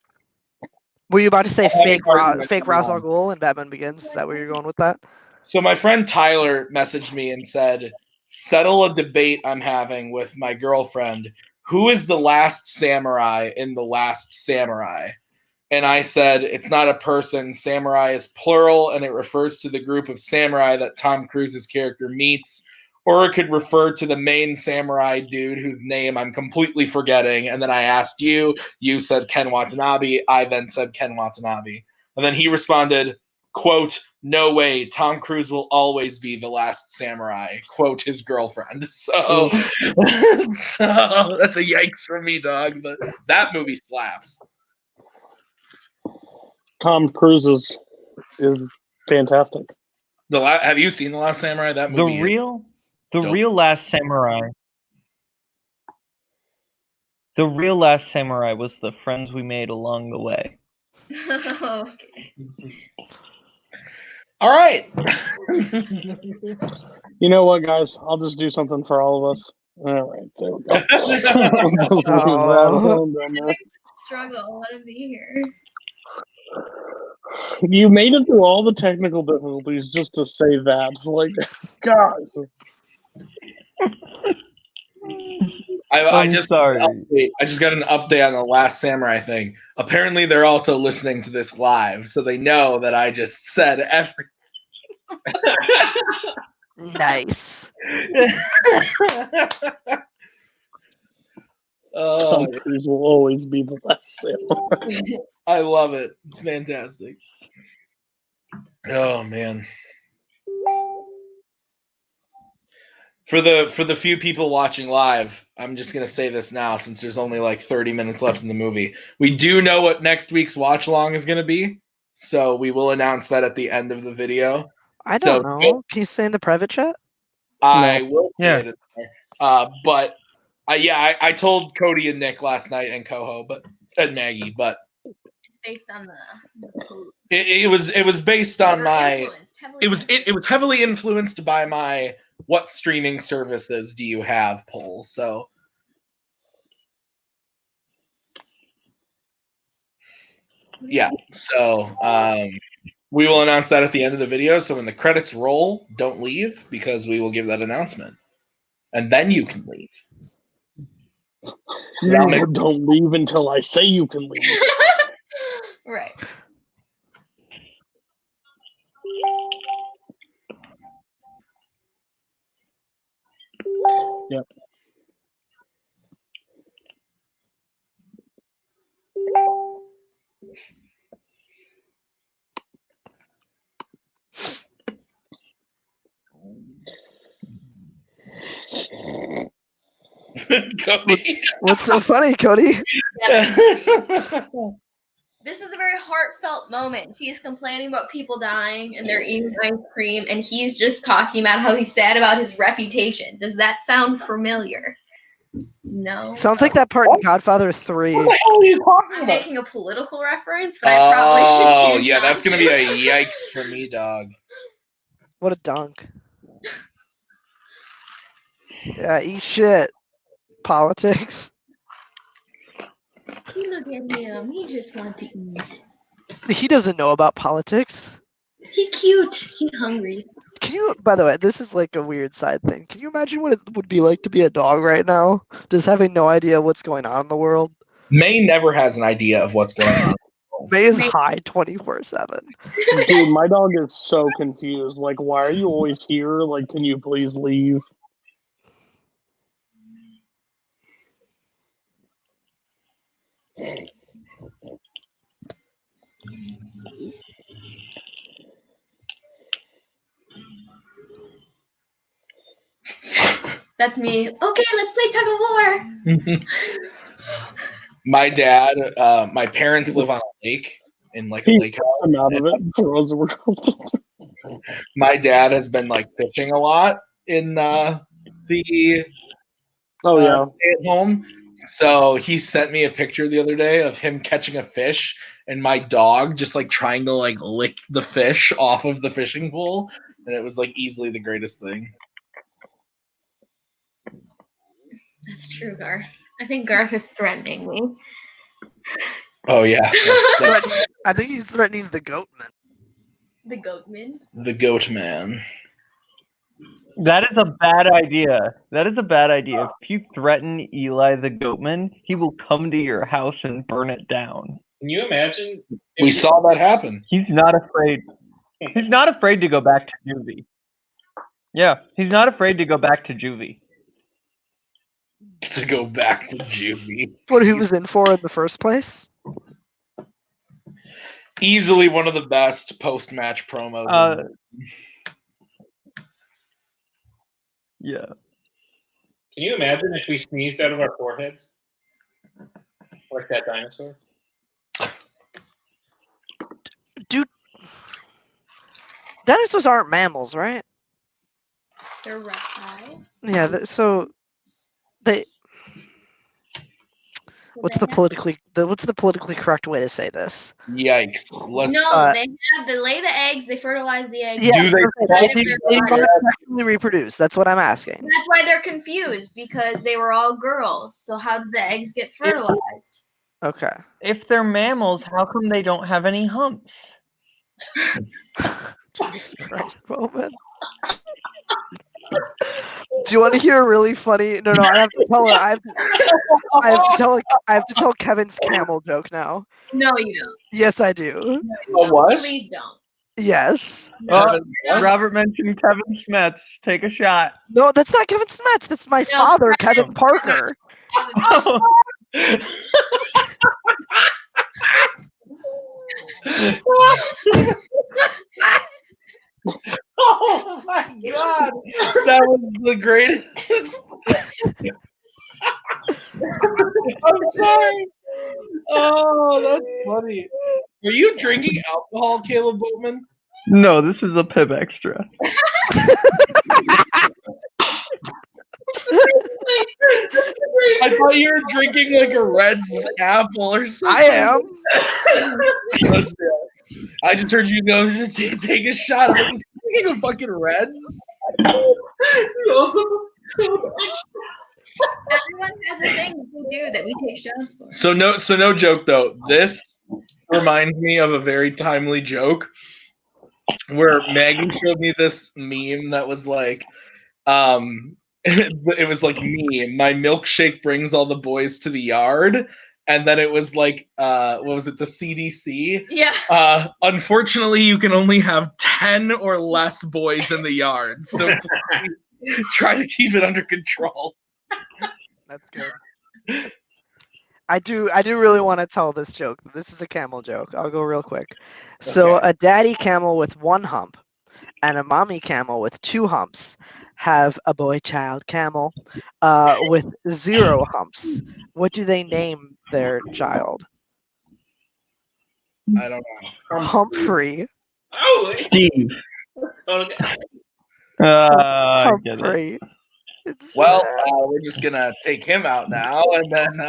Were you about to say fake argument fake going Ra's al on. Ghul in Batman Begins? Is that where you're going with that? So my friend Tyler messaged me and said, settle a debate I'm having with my girlfriend. Who is the last samurai in The Last Samurai? And I said, it's not a person. Samurai is plural, and it refers to the group of samurai that Tom Cruise's character meets. Or it could refer to the main samurai dude whose name I'm completely forgetting. And then I asked you. You said Ken Watanabe. I then said Ken Watanabe. And then he responded, quote, no way, Tom Cruise will always be the last samurai, quote his girlfriend. So, so that's a yikes for me, dog. But that movie slaps. Tom Cruise is fantastic. Have you seen The Last Samurai? That movie. The real Last Samurai. The real Last Samurai was the friends we made along the way. Okay. All right. You know what, guys? I'll just do something for all of us. All right, there we go. Struggle. I want to be here. You made it through all the technical difficulties just to say that. Like, God. I just got an update on The Last Samurai thing. Apparently, they're also listening to this live, so they know that I just said everything. Nice. Tom Cruise will always be the last samurai. I love it. It's fantastic. Oh man. For the few people watching live, I'm just gonna say this now since there's only like 30 minutes left in the movie. We do know what next week's watch along is gonna be, so we will announce that at the end of the video. I don't know. Can you say in the private chat? I will say it in there. But I told Cody and Nick last night and Koho, and Maggie, but it's based on the it was based on my it was heavily influenced by my what streaming services do you have poll. So yeah, so we will announce that at the end of the video. So when the credits roll, don't leave because we will give that announcement, and then you can leave. Don't leave until I say you can leave. Right. Yep. Cody. What's so funny, Cody? This is a very heartfelt moment. She's complaining about people dying and they're eating ice cream, and he's just talking about how he's sad about his reputation. Does that sound familiar? No. Sounds like that part in Godfather 3. What the hell are you talking about? I'm making a political reference, but I probably should choose not that's gonna to. be a yikes for me, dog. What a dunk. Yeah, eat shit. Politics. You look at him. He just wants to eat. He doesn't know about politics. He cute. He hungry. Can you, by the way, this is like a weird side thing. Can you imagine what it would be like to be a dog right now? Just having no idea what's going on in the world? May never has an idea of what's going on. May is high 24/7. Dude, my dog is so confused. Like, why are you always here? Like, can you please leave? That's me. Okay, let's play tug of war. My dad, my parents live on a lake in like a lake house. I'm out of it. Throws My dad has been like fishing a lot in the stay at home. So he sent me a picture the other day of him catching a fish and my dog just like trying to like lick the fish off of the fishing pole, and it was like easily the greatest thing. That's true, Garth. I think Garth is threatening me. Oh yeah, that's I think he's threatening the Goatman. The Goatman. the goat man. That is a bad idea. That is a bad idea. If you threaten Eli the Goatman, he will come to your house and burn it down. Can you imagine? We saw that happen. He's not afraid. He's not afraid to go back to juvie. Yeah, he's not afraid to go back to juvie. To go back to juvie. What he was in for in the first place? Easily one of the best post-match promos. Yeah. Can you imagine if we sneezed out of our foreheads? Like that dinosaur? Dude, dinosaurs aren't mammals, right? They're reptiles. Yeah, so they. What's the politically correct way to say this? Yikes! Let's. No, they lay the eggs. They fertilize the eggs. Yeah, Do they sexually reproduce? That's what I'm asking. That's why they're confused, because they were all girls. So how did the eggs get fertilized? Okay. If they're mammals, how come they don't have any humps? Jesus Christ, Boatman. Do you want to hear a really funny? No, I have to tell her. I have to tell Kevin's camel joke now. No, you don't. Yes, I do. Oh, what? Please don't. Yes. Robert mentioned Kevin Smets. Take a shot. No, that's not Kevin Smets. That's my father, Kevin Parker. Oh my god, that was the greatest. I'm sorry. Oh, that's funny. Are you drinking alcohol, Kaleb Boatman? No, this is a Pib Extra. I thought you were drinking like a Red's apple or something. I am. I just heard you go take a shot. I'm like, is he drinking a fucking Reds? Everyone has a thing they do that we take shots for. So no joke though. This reminds me of a very timely joke where Maggie showed me this meme that was like, it was like me. My milkshake brings all the boys to the yard. And then it was like, what was it, the CDC? Yeah. Unfortunately, you can only have 10 or less boys in the yard. So please try to keep it under control. That's good. I do really want to tell this joke. This is a camel joke. I'll go real quick. So a daddy camel with 1 hump and a mommy camel with 2 humps have a boy child camel with 0 humps. What do they name their child? I don't know. Humphrey. Oh, Steve. okay. I get it. Humphrey. Well, we're just gonna take him out now, and then.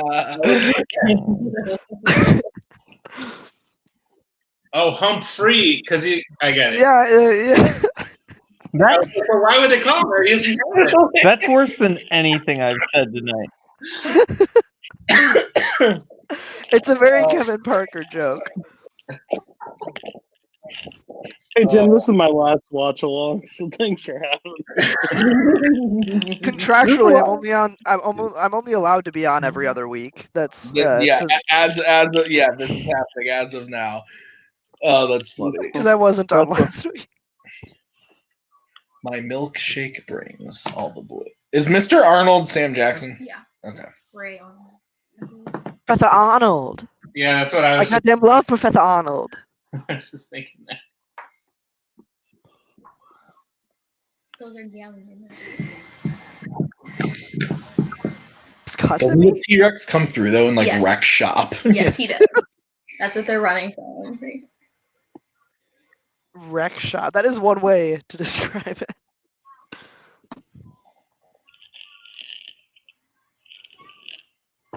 Oh, Humphrey, because I get it. Yeah. Why would they call her? That's worse than anything I've said tonight. It's a very Kevin Parker joke. Hey Jim, this is my last watch along, so thanks for having me. Contractually, I'm only allowed to be on every other week. That's this is happening as of now. Oh, that's funny. Because I wasn't on last week. My milkshake brings all the boys. Is Mr. Arnold Sam Jackson? Yeah. Okay. Ray Arnold. Professor Arnold. Yeah, that's what I was. I goddamn love Professor Arnold. I was just thinking that. Those are galleons. Doesn't the T-Rex come through though and like wreck shop? Yes, he does. That's what they're running from. Wreck shop. That is one way to describe it.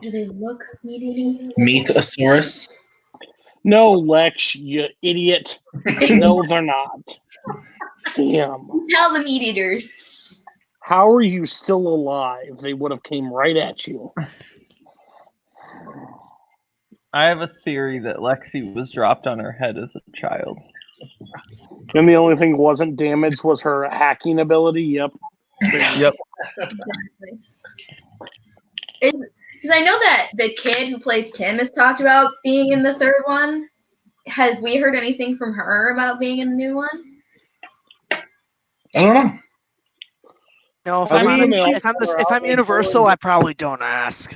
Do they look meat-eating? Meat-osaurus? No, Lex, you idiot. No, they're not. Damn. Tell the meat-eaters. How are you still alive? They would have came right at you. I have a theory that Lexi was dropped on her head as a child. And the only thing wasn't damaged was her hacking ability. Yep. Yep. Exactly. Because I know that the kid who plays Tim has talked about being in the third one. Has we heard anything from her about being in the new one? I don't know. No, if I I'm, mean, if I'm Universal, I probably don't ask.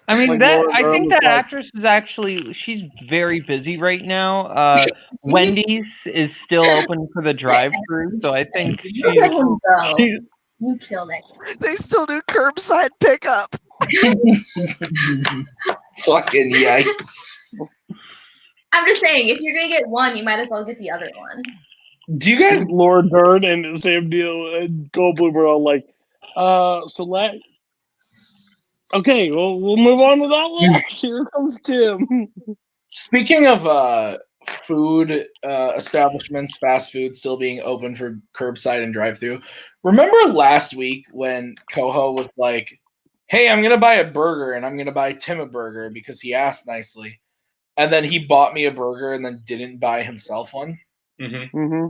I mean, Like that Laura I think Dern that was like- actress is actually, she's very busy right now. Wendy's is still open for the drive-through, so I think Look at him go. she You killed it. They still do curbside pickup. Fucking yikes. I'm just saying, if you're gonna get one, you might as well get the other one. Do you guys Laura Dern and Sam Neill and Goldblum are all like, okay, well, we'll move on to that one. Here comes Tim. Speaking of food establishments, fast food still being open for curbside and drive-through, remember last week when Koho was like, hey, I'm going to buy a burger and I'm going to buy Tim a burger because he asked nicely. And then he bought me a burger and then didn't buy himself one? Mm-hmm. Mm-hmm.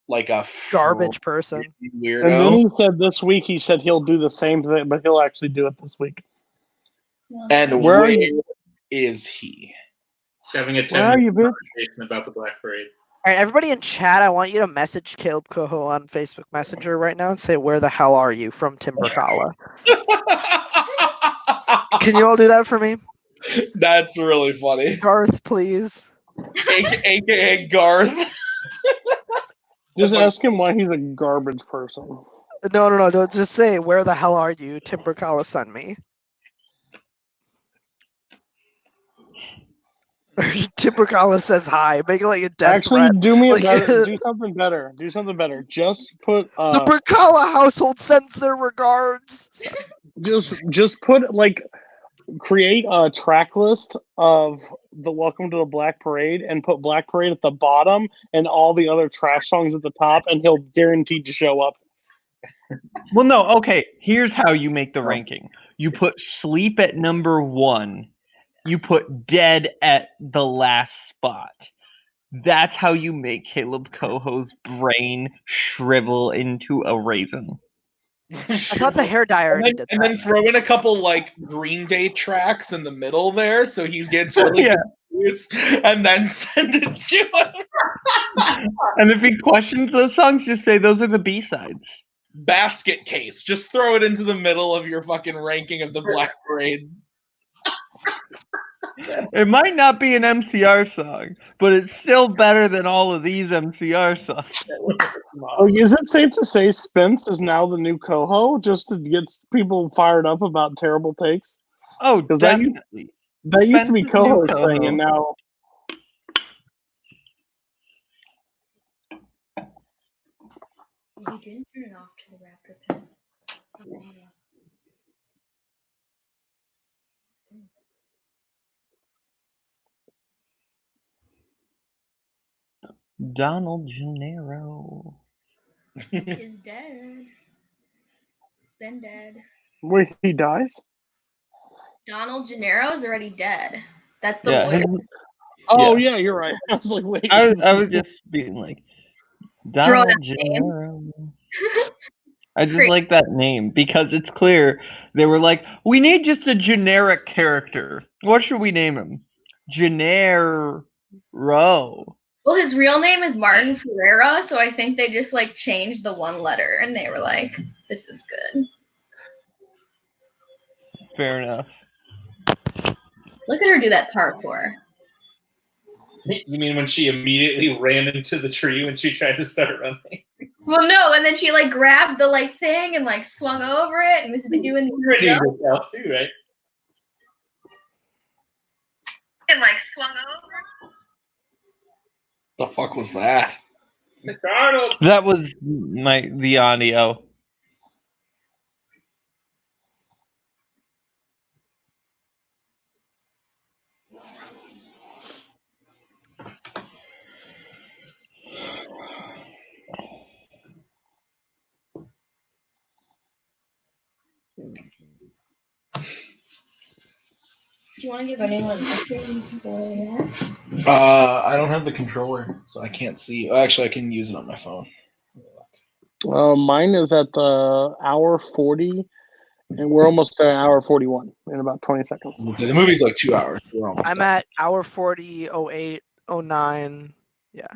Like a Garbage person. weirdo. And then he said this week, he said he'll do the same thing, but he'll actually do it this week. And Where where are you? is he? He's having a Where are 10-minute you, bitch? conversation about the Black Parade. All right, everybody in chat, I want you to message Kaleb Koho on Facebook Messenger right now and say, "Where the hell are you?" from Tim Brzakala. Can you all do that for me? That's really funny. Garth, please. AKA Garth. Just ask him why he's a garbage person. No, don't just say, "Where the hell are you?" Tim Brzakala sent me. Tim Brzakala says hi. Make it like a death Actually, threat. do me a Like- better. Do something better. Do something better. Just put. The Brzakala household sends their regards. Sorry. Just put like. Create a track list of the Welcome to the Black Parade and put Black Parade at the bottom and all the other trash songs at the top, and he'll guaranteed to show up. Well, no, okay. Here's how you make the ranking. You put Sleep at number 1. You put Dead at the last spot. That's how you make Kaleb Koho's brain shrivel into a raisin. I thought the hair dye already did that. And then throw in a couple like Green Day tracks in the middle there, so he gets really confused, and then send it to him. And if he questions those songs, just say those are the B-sides. Basket case. Just throw it into the middle of your fucking ranking of the Black Parade. It might not be an MCR song, but it's still better than all of these MCR songs. Like, is it safe to say Spence is now the new Koho, just to get people fired up about terrible takes? Oh, Because that used to be Spence is Koho's new thing, and now You didn't turn it off to the Raptor pen. Okay. Donald Gennaro. Is dead. It's been dead. wait, he dies. Donald Gennaro is already dead. That's the Yeah, lawyer. Oh yeah, you're right. I was like, wait. I was just being like, Throw Donald that name. Gennaro. I just like that name because it's clear they were like, we need just a generic character. What should we name him? Gennaro. Well, his real name is Martin Ferreira, so I think they just like changed the one letter, and they were like, "This is good." Fair enough. Look at her do that parkour. You mean when she immediately ran into the tree when she tried to start running? Well, no, and then she like grabbed the like thing and like swung over it and was doing the Redeemed jump herself too, right? and like swung over. The fuck was that? Mr. Arnold. That was the audio. you want to give anyone an update before that? I don't have the controller, so I can't see. Actually, I can use it on my phone. Mine is at the hour 40, and we're almost at hour 41 in about 20 seconds. Okay, the movie's like 2 hours. So we're almost I'm done. at hour 40, 08, 09. Yeah.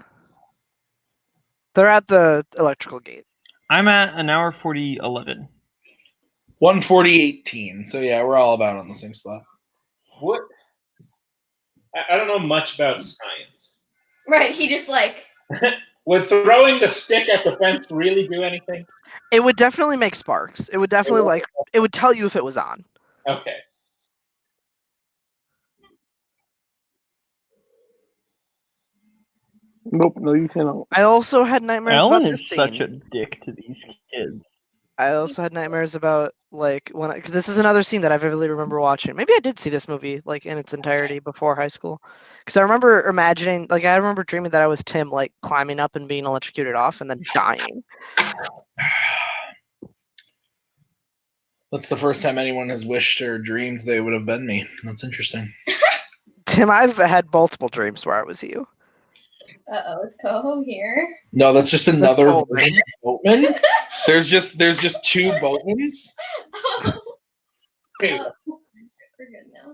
They're at the electrical gate. I'm at an hour 40:11. 1:40:18. So yeah, we're all about on the same spot. What? I don't know much about science. Right, he just like. Would throwing the stick at the fence really do anything? It would definitely make sparks. It would definitely it would tell you if it was on. Okay. Nope, no, you cannot. I also had nightmares Ellen about is this scene. such a dick to these kids. I also had nightmares about like cause this is another scene that I vividly remember watching. Maybe I did see this movie like in its entirety before high school, because I remember imagining, like I remember dreaming that I was Tim, like climbing up and being electrocuted off and then dying. That's the first time anyone has wished or dreamed they would have been me. That's interesting. Tim, I've had multiple dreams where I was you. Is Koho here? No, that's just another Boatman. version of Boatman. There's just 2 Boatmans. Hey, We're good now.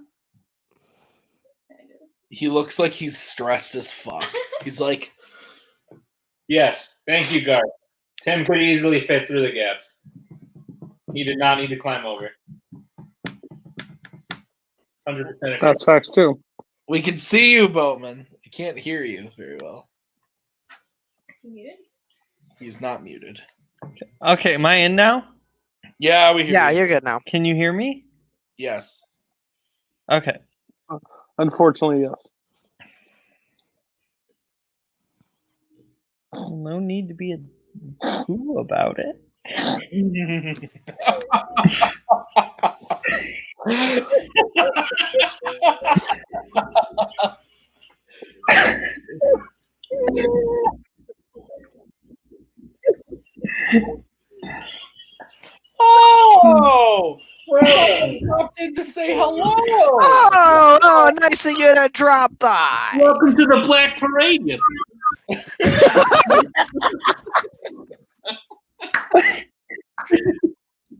He looks like he's stressed as fuck. He's like, yes, thank you, Garth. Tim could easily fit through the gaps. He did not need to climb over. 100%. That's facts too. we can see you, Boatman. I can't hear you very well. Is he muted? He's not muted. Okay, am I in now? Yeah, we hear Yeah, you. you're good now. Can you hear me? Yes. Okay. Unfortunately, yes. No need to be a fool about it. Oh, well, dropped in to say hello. Oh, nice of you to drop by. Welcome to the Black Parade. You.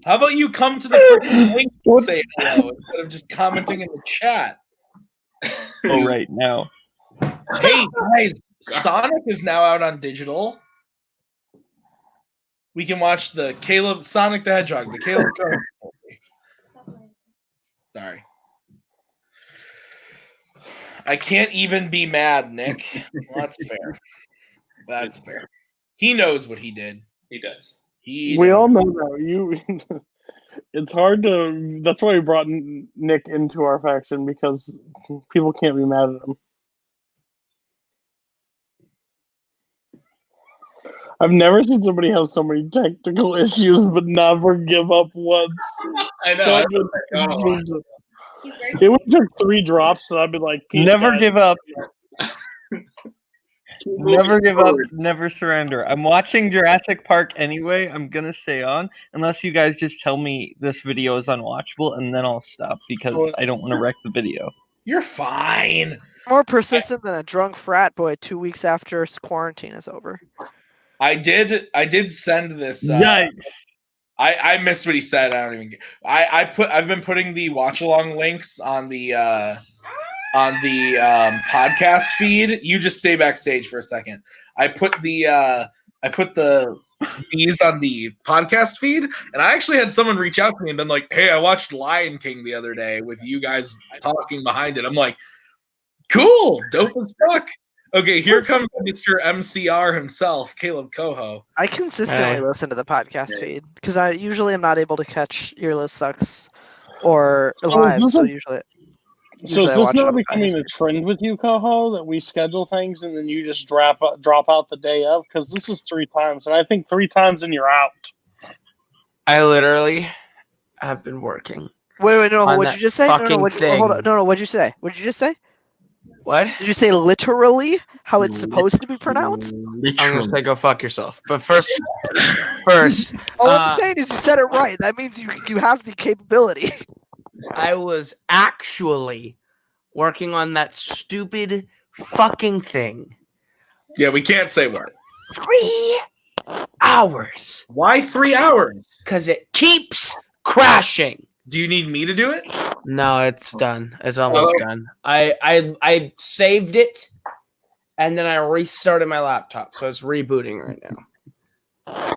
How about you come to the freaking link and say hello instead of just commenting in the chat? Oh, right now. Hey guys, Sonic is now out on digital. We can watch the Sonic the Hedgehog, the Kaleb Koho story. Sorry. I can't even be mad, Nick. Well, that's fair. That's fair. He knows what he did. He does. We all know that. It's hard to. That's why we brought Nick into our faction, because people can't be mad at him. I've never seen somebody have so many technical issues but never give up once. I know. He's It would take 3 drops, and I'd be like, peace, Never guys. give up. Never give up. Never surrender. I'm watching Jurassic Park anyway. I'm going to stay on unless you guys just tell me this video is unwatchable, and then I'll stop because I don't want to wreck the video. You're fine. More persistent than a drunk frat boy 2 weeks after quarantine is over. I did send this. Yikes. I missed what he said. I don't even. I've been putting the watch along links on the podcast feed. You just stay backstage for a second. I put these on the podcast feed, and I actually had someone reach out to me and been like, "Hey, I watched Lion King the other day with you guys talking behind it." I'm like, "Cool, dope as fuck." Okay, here comes Mr. MCR himself, Kaleb Koho. I consistently listen to the podcast feed because I usually am not able to catch Earless Sucks or live. So usually So is I this watch it now on becoming a trend with you, Koho, that we schedule things and then you just drop out the day of? Because this is 3 times, and I think 3 times and you're out. I literally have been working. Wait, no, on what'd you just say? fucking No, thing. hold on. No, what'd you say? What'd you just say? What? Did you say literally how it's supposed to be pronounced? I'm gonna say go fuck yourself. But first, All I'm saying is you said it right. That means you have the capability. I was actually working on that stupid fucking thing. Yeah, we can't say what. 3 hours. Why 3 hours? Because it keeps crashing. Do you need me to do it? No, it's done. It's almost done. I saved it, and then I restarted my laptop, so it's rebooting right now.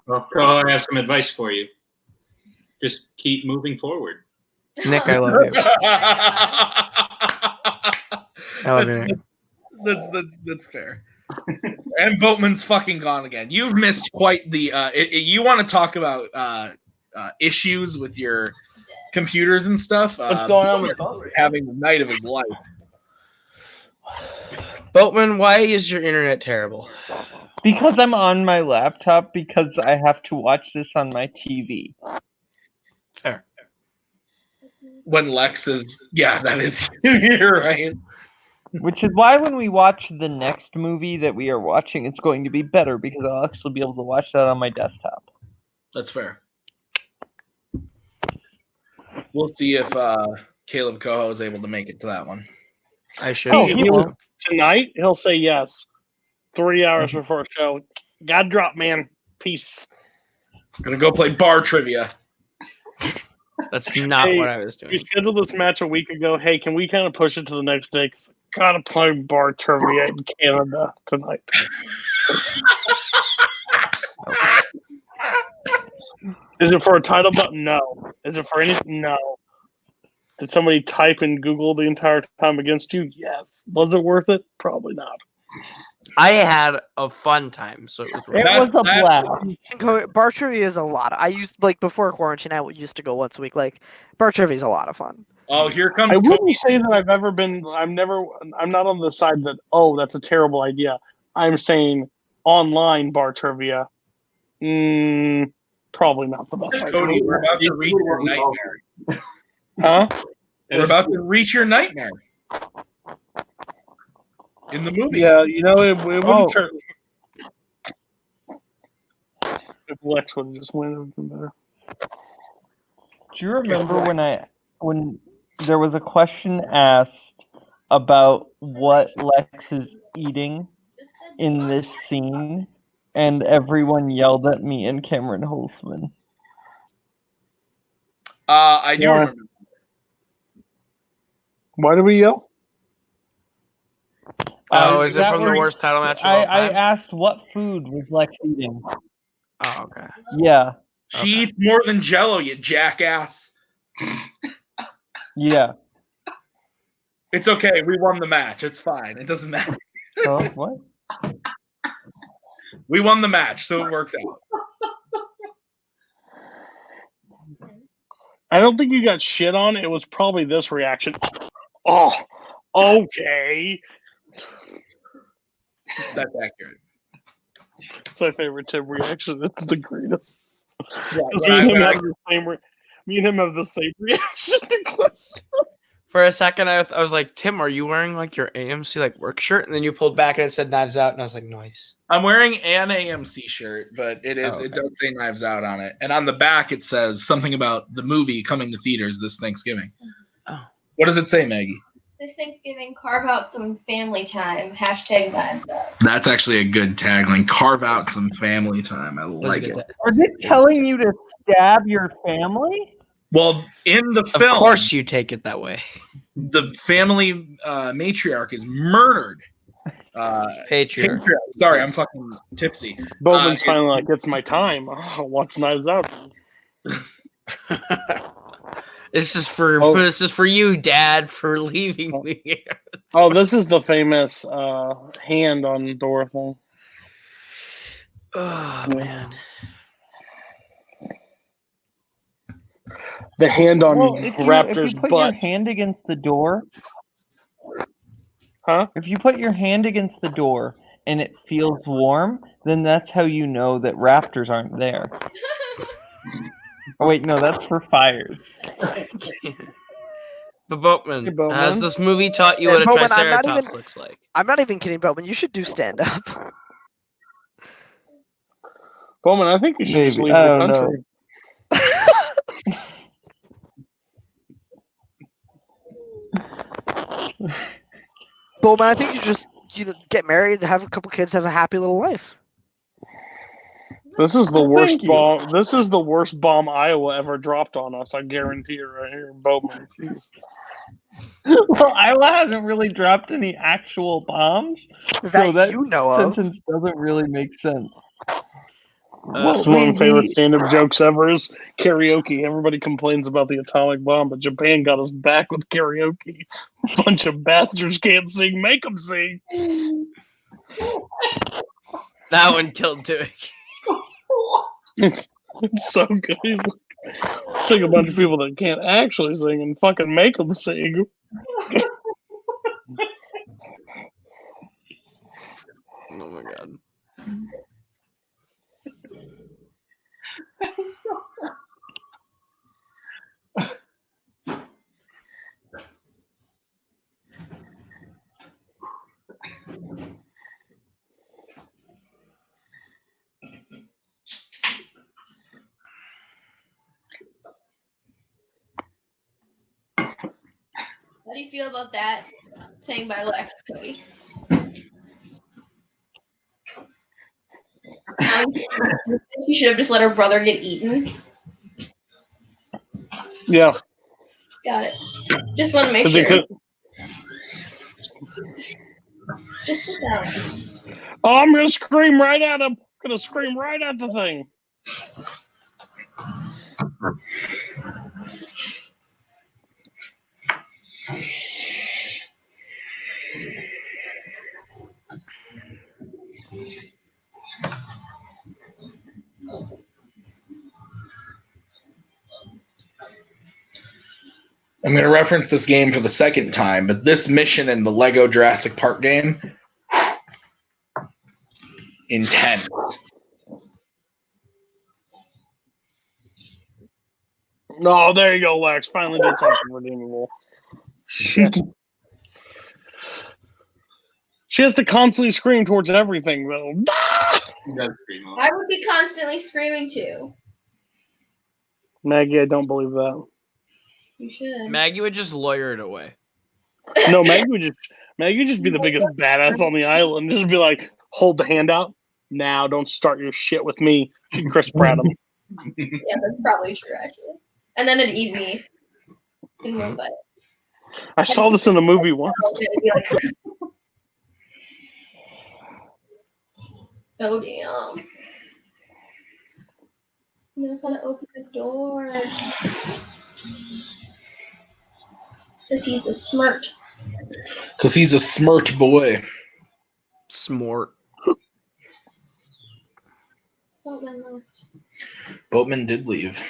Well, Koho, I have some advice for you. Just keep moving forward. Nick, I love you. I love you, Nick. That's fair. And Boatman's fucking gone again. You've missed quite the. You want to talk about issues with your computers and stuff? What's going on with Boatman? Having the night of his life. Boatman, why is your internet terrible? Because I'm on my laptop because I have to watch this on my TV. Fair. When Lex is, yeah, that is, you're right. Which is why when we watch the next movie that we are watching, it's going to be better because I'll actually be able to watch that on my desktop. That's fair. We'll see if Kaleb Koho is able to make it to that one. I should. Tonight, he'll say yes. 3 hours before a show. God drop, man. Peace. Gonna go play bar trivia. That's not what I was doing. We scheduled this match a week ago. Hey, can we kind of push it to the next day? Gotta play bar trivia in Canada tonight. Is it for a title button? No. Is it for anything? No. Did somebody type in Google the entire time against you? Yes. Was it worth it? Probably not. I had a fun time, so it was. It was a blast. Bar trivia is a lot. I used before quarantine. I used to go once a week. Bar trivia is a lot of fun. Oh, here comes. I wouldn't say that I've ever been. I'm not on the side that that's a terrible idea. I'm saying online bar trivia. Probably not the best idea. Cody, we're about to reach your nightmare. Huh? We're about to reach your nightmare. In the movie. Yeah, it wouldn't turn. If Lex would have just went, it would have been better. Do you remember when there was a question asked about what Lex is eating in this scene, and everyone yelled at me and Cameron Holzman? I do remember. Why do we yell? Is it from the worst title match of all time? I asked what food was Lex eating. Oh, okay. Yeah. She eats more than Jell-O, you jackass. Yeah. It's okay. We won the match. It's fine. It doesn't matter. Oh, what? We won the match, so it worked out. I don't think you got shit on. It was probably this reaction. Oh, okay. That's accurate. It's my favorite Tim reaction. It's the greatest. Yeah, me and him have the same reaction to question. For a second, I was like, Tim, are you wearing your AMC work shirt? And then you pulled back and it said Knives Out, and I was like, nice. I'm wearing an AMC shirt, but it does say Knives Out on it. And on the back it says something about the movie coming to theaters this Thanksgiving. Oh. What does it say, Maggie? This Thanksgiving, carve out some family time. # Knives Out. That's actually a good tagline. Carve out some family time. I like it. Are they telling you to stab your family? Well, in the film, of course you take it that way. The family matriarch is murdered. Patriarch. Sorry, I'm fucking tipsy. Boatman's finally like, it's my time. I'll watch Knives Out. This is for you, Dad, for leaving me. Oh, this is the famous hand on the door thing. Oh man. The hand on Raptor's if you put butt. your hand against the door, huh? If you put your hand against the door and it feels warm, then that's how you know that raptors aren't there. Oh wait, no, that's for fires. But Boatman, has this movie taught you what a Triceratops looks like? I'm not even kidding, Boatman. You should do stand up. Boatman, I think you should just leave the country. Boatman, I think you just get married, have a couple kids, have a happy little life. This is the worst Thank you. bomb. This is the worst bomb Iowa ever dropped on us. I guarantee it right here, Boatman. Jeez. Well, Iowa hasn't really dropped any actual bombs, so that you know of. sentence doesn't really make sense. It's one of my favorite stand-up jokes ever is karaoke. Everybody complains about the atomic bomb, but Japan got us back with karaoke. Bunch of bastards can't sing. Make them sing. That one killed Tuvik. It's so good. He's like, take a bunch of people that can't actually sing and fucking make them sing. Oh my god. How do you feel about that thing by Lex, Cody? You should have just let her brother get eaten. Yeah. Got it. Just want to make 'Cause he sure. could- Just sit down. Oh, I'm gonna scream right at him. Gonna scream right at the thing. I'm going to reference this game for the second time, but this mission in the Lego Jurassic Park game, intense. No, there you go, Lex. Finally did something redeemable. Shit. She has to constantly scream towards everything, though. I would be constantly screaming too. Maggie, I don't believe that. You should. Maggie would just lawyer it away. No, Maggie would just be the biggest badass on the island. Just be like, hold the hand out. Now, don't start your shit with me. She'd Chris Pratt him. Yeah, that's probably true, actually. And then it'd eat me in one bite. I saw this in the movie once. Oh, damn. He knows how to open the door. Because he's a smart. Because he's a smart boy. Smart. Boatman left. Boatman did leave.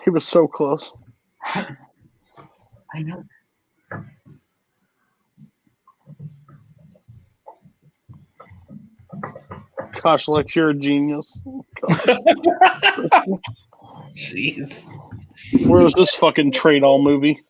He was so close. I know. Gosh, Lex, you're a genius. Jeez. Where's this fucking trade-all movie?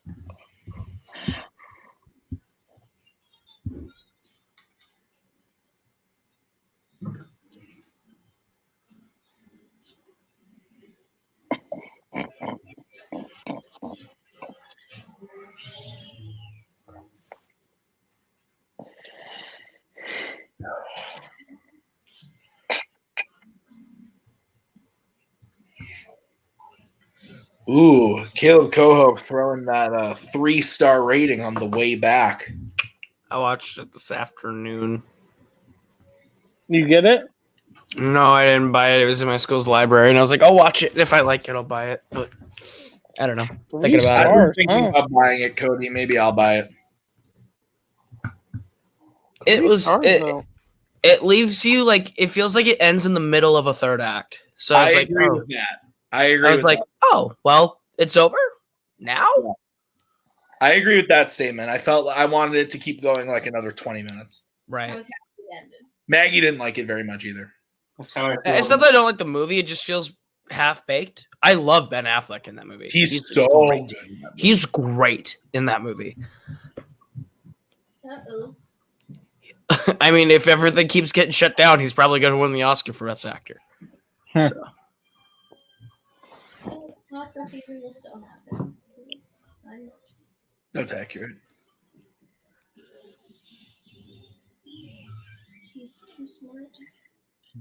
Ooh, Kaleb Koho throwing that 3-star rating on the way back. I watched it this afternoon. You get it? No, I didn't buy it. It was in my school's library, and I was like, I'll watch it. If I like it, I'll buy it. But I don't know. Thinking about I'm it. thinking about buying it, Cody. Maybe I'll buy it. It leaves you like it feels like it ends in the middle of a third act. So I was like, agree oh. with that. I agree. I was with like, that. oh, well, it's over now. I agree with that statement. I felt I wanted it to keep going like another 20 minutes. Right. I was happy it ended. Maggie didn't like it very much either. That's how I feel. It's not that I don't like the movie. It just feels half baked. I love Ben Affleck in that movie. He's so great. good. He's great in that movie. Uh-oh. I mean, if everything keeps getting shut down, he's probably going to win the Oscar for Best Actor. So. Oscar season will still happen. That's accurate. He's too smart.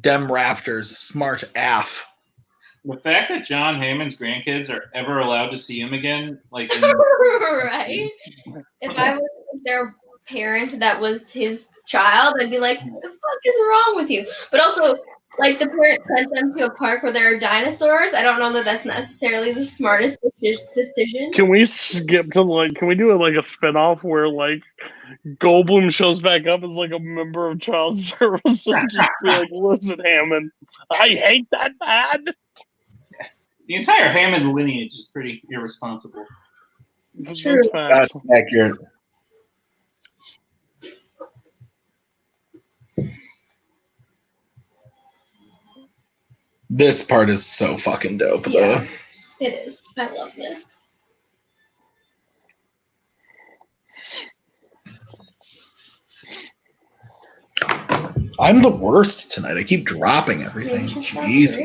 Dem Raptors, smart AF. The fact that John Hammond's grandkids are ever allowed to see him again, like in Right? If I was their parent that was his child, I'd be like, what the fuck is wrong with you? But also, like, the parent sent them to a park where there are dinosaurs. I don't know that that's necessarily the smartest decision. Can we skip to, like, can we do, like, a spinoff where, like, Goldblum shows back up as, like, a member of child services? Just be like, listen, Hammond, I hate that man. the entire Hammond lineage is pretty irresponsible. It's true. That's accurate. This part is so fucking dope, Yeah. though. It is. I love this. I'm the worst tonight. I keep dropping everything. Jesus.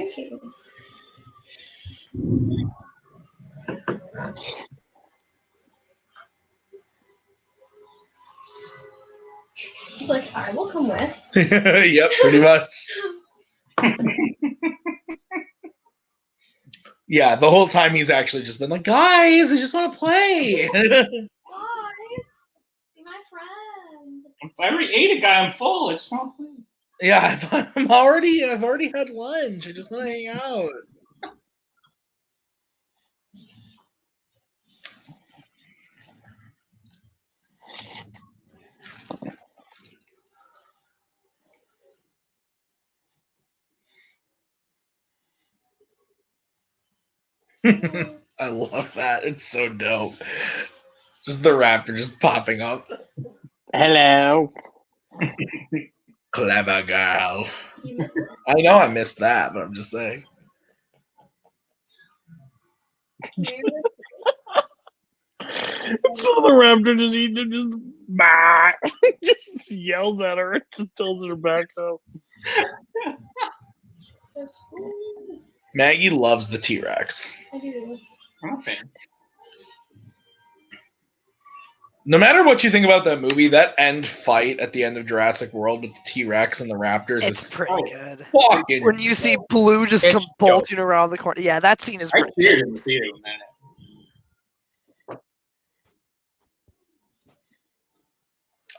He's like, I will come with. Yep, pretty much. Yeah, the whole time he's actually just been like, guys, I just want to play. Guys, be my friend. If I already ate a guy, I'm full. I just want to play. Yeah, I've already had lunch. I just want to hang out. I love that. It's so dope. Just the raptor just popping up. Hello. Clever girl. You missed it. I know I missed that, but I'm just saying. So the raptor just eating it, just bah, just yells at her and just tells her to back up. That's cool. Maggie loves the T-Rex. I do. I'm a fan. No matter what you think about that movie, that end fight at the end of Jurassic World with the T-Rex and the Raptors It's is pretty good. fucking. When you see Blue just It's come bolting around the corner. Yeah, that scene is I pretty cheered in the theater when that happened.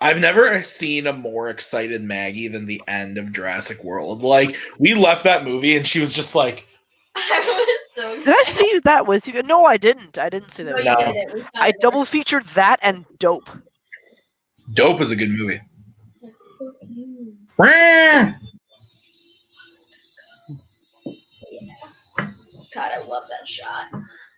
I've never seen a more excited Maggie than the end of Jurassic World. Like, we left that movie and she was just like, I was so excited. Did I see that with you? No, I didn't. I didn't see that. No, with you you. No. didn't. We I found double featured that and Dope. Dope is a good movie. it. It's like, so cute. God, I love that shot.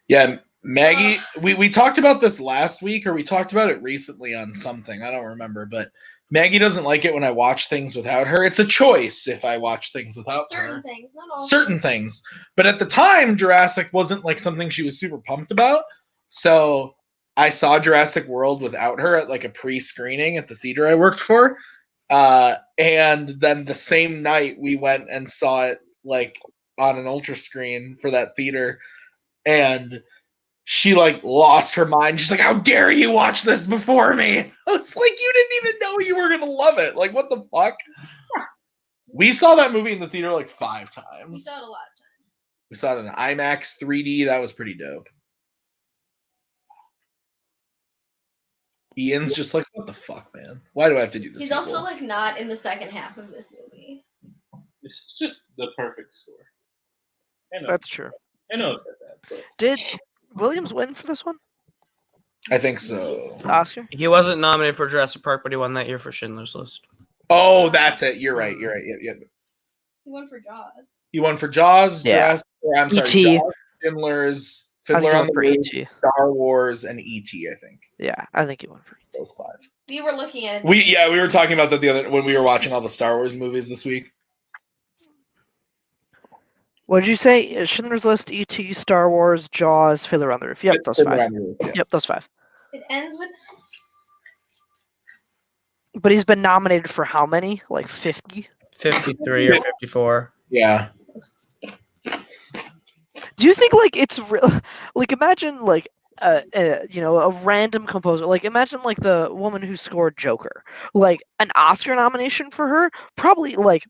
Yeah, Maggie, we talked about this last week, or we talked about it recently on something. I don't remember, but Maggie doesn't like it when I watch things without her. It's a choice if I watch things without Certain her. things, not all. Certain things. But at the time, Jurassic wasn't like something she was super pumped about. So I saw Jurassic World without her at like a pre-screening at the theater I worked for. And then the same night we went and saw it like on an ultra screen for that theater. And she like lost her mind. She's like, how dare you watch this before me? I was like, you didn't even know you were going to love it. Like, what the fuck? We saw that movie in the theater like 5 times. We saw it a lot of times. We saw it in IMAX 3D. That was pretty dope. Ian's just like, what the fuck, man? Why do I have to do this? He's also like not in the second half of this movie. It's just the perfect score. I know. That's true. I know it's like that. But Did Williams win for this one? I think so. Oscar? He wasn't nominated for Jurassic Park, but he won that year for Schindler's List. Oh, that's it. You're right. Yep. He won for Jaws. He won for Jaws, Yeah. Jurassic, I'm sorry, E.T. Jaws, Schindler's, I think Fiddler he on won the for Roof, E.T. Star Wars, and E.T., I think. Yeah, I think he won for E.T. Those 5. We were looking at it. We were talking about that the other when we were watching all the Star Wars movies this week. What did you say? Schindler's List, E.T., Star Wars, Jaws, Fiddler on the Roof. Yep, those Fiddler 5. on the Roof, yeah. Yep, those 5. It ends with But he's been nominated for how many? Like 50? 53 or 54. Yeah. Do you think like it's real? Like imagine like a random composer. Like, imagine like the woman who scored Joker, like an Oscar nomination for her, probably like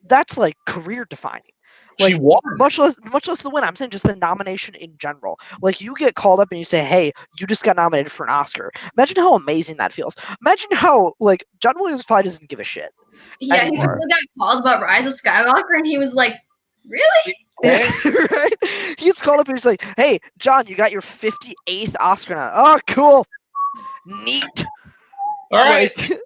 that's like career defining. Like, She won. much less the win. I'm saying just the nomination in general. Like, you get called up and you say, "Hey, you just got nominated for an Oscar." Imagine how amazing that feels. Imagine how like John Williams probably doesn't give a shit. Yeah, he anymore. got called about Rise of Skywalker, and he was like, "Really?" Right? He gets called up and he's like, "Hey, John, you got your 58th Oscar now." Oh, cool, neat. All right. Like,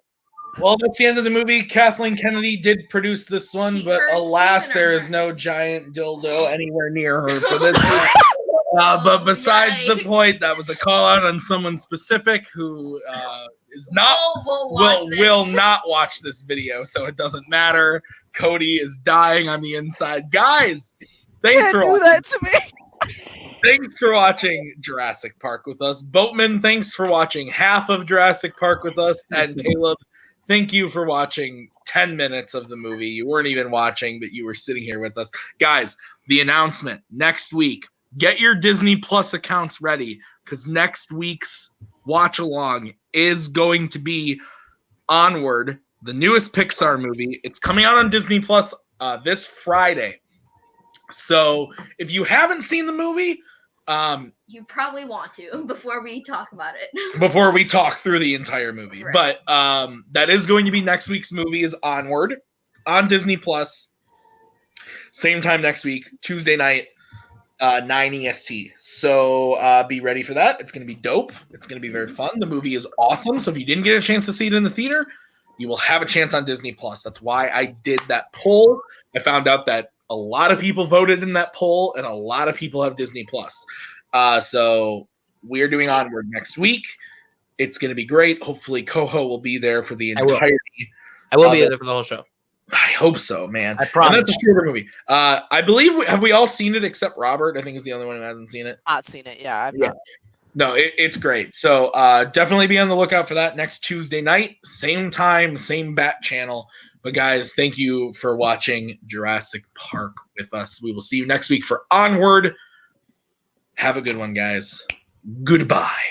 Well, that's the end of the movie. Kathleen Kennedy did produce this one, but alas, there is no giant dildo anywhere near her for this. But besides the point, that was a call out on someone specific who is not will not watch this video, so it doesn't matter. Cody is dying on the inside, guys. Thanks for watching. that to me. Thanks for watching Jurassic Park with us, Boatman. Thanks for watching half of Jurassic Park with us, and Kaleb. Thank you for watching 10 minutes of the movie. You weren't even watching, but you were sitting here with us. Guys, the announcement next week. Get your Disney Plus accounts ready because next week's watch along is going to be Onward, the newest Pixar movie. It's coming out on Disney Plus this Friday. So if you haven't seen the movie, you probably want to before we talk about it. Before we talk through the entire movie. Right. But that is going to be next week's movie is Onward on Disney Plus. Same time next week, Tuesday night, 9 EST. So be ready for that. It's going to be dope. It's going to be very fun. The movie is awesome. So if you didn't get a chance to see it in the theater, you will have a chance on Disney Plus. That's why I did that poll. I found out that a lot of people voted in that poll, and a lot of people have Disney Plus. So we're doing Onward next week. It's going to be great. Hopefully, Koho will be there for the entirety. I will be there for the whole show. I hope so, man. I promise. And that's a shorter movie. I believe have we all seen it except Robert? I think is the only one who hasn't seen it. Not seen it. Yeah, I've not. No, it's great. So definitely be on the lookout for that next Tuesday night. Same time, same bat channel. But guys, thank you for watching Jurassic Park with us. We will see you next week for Onward. Have a good one, guys. Goodbye.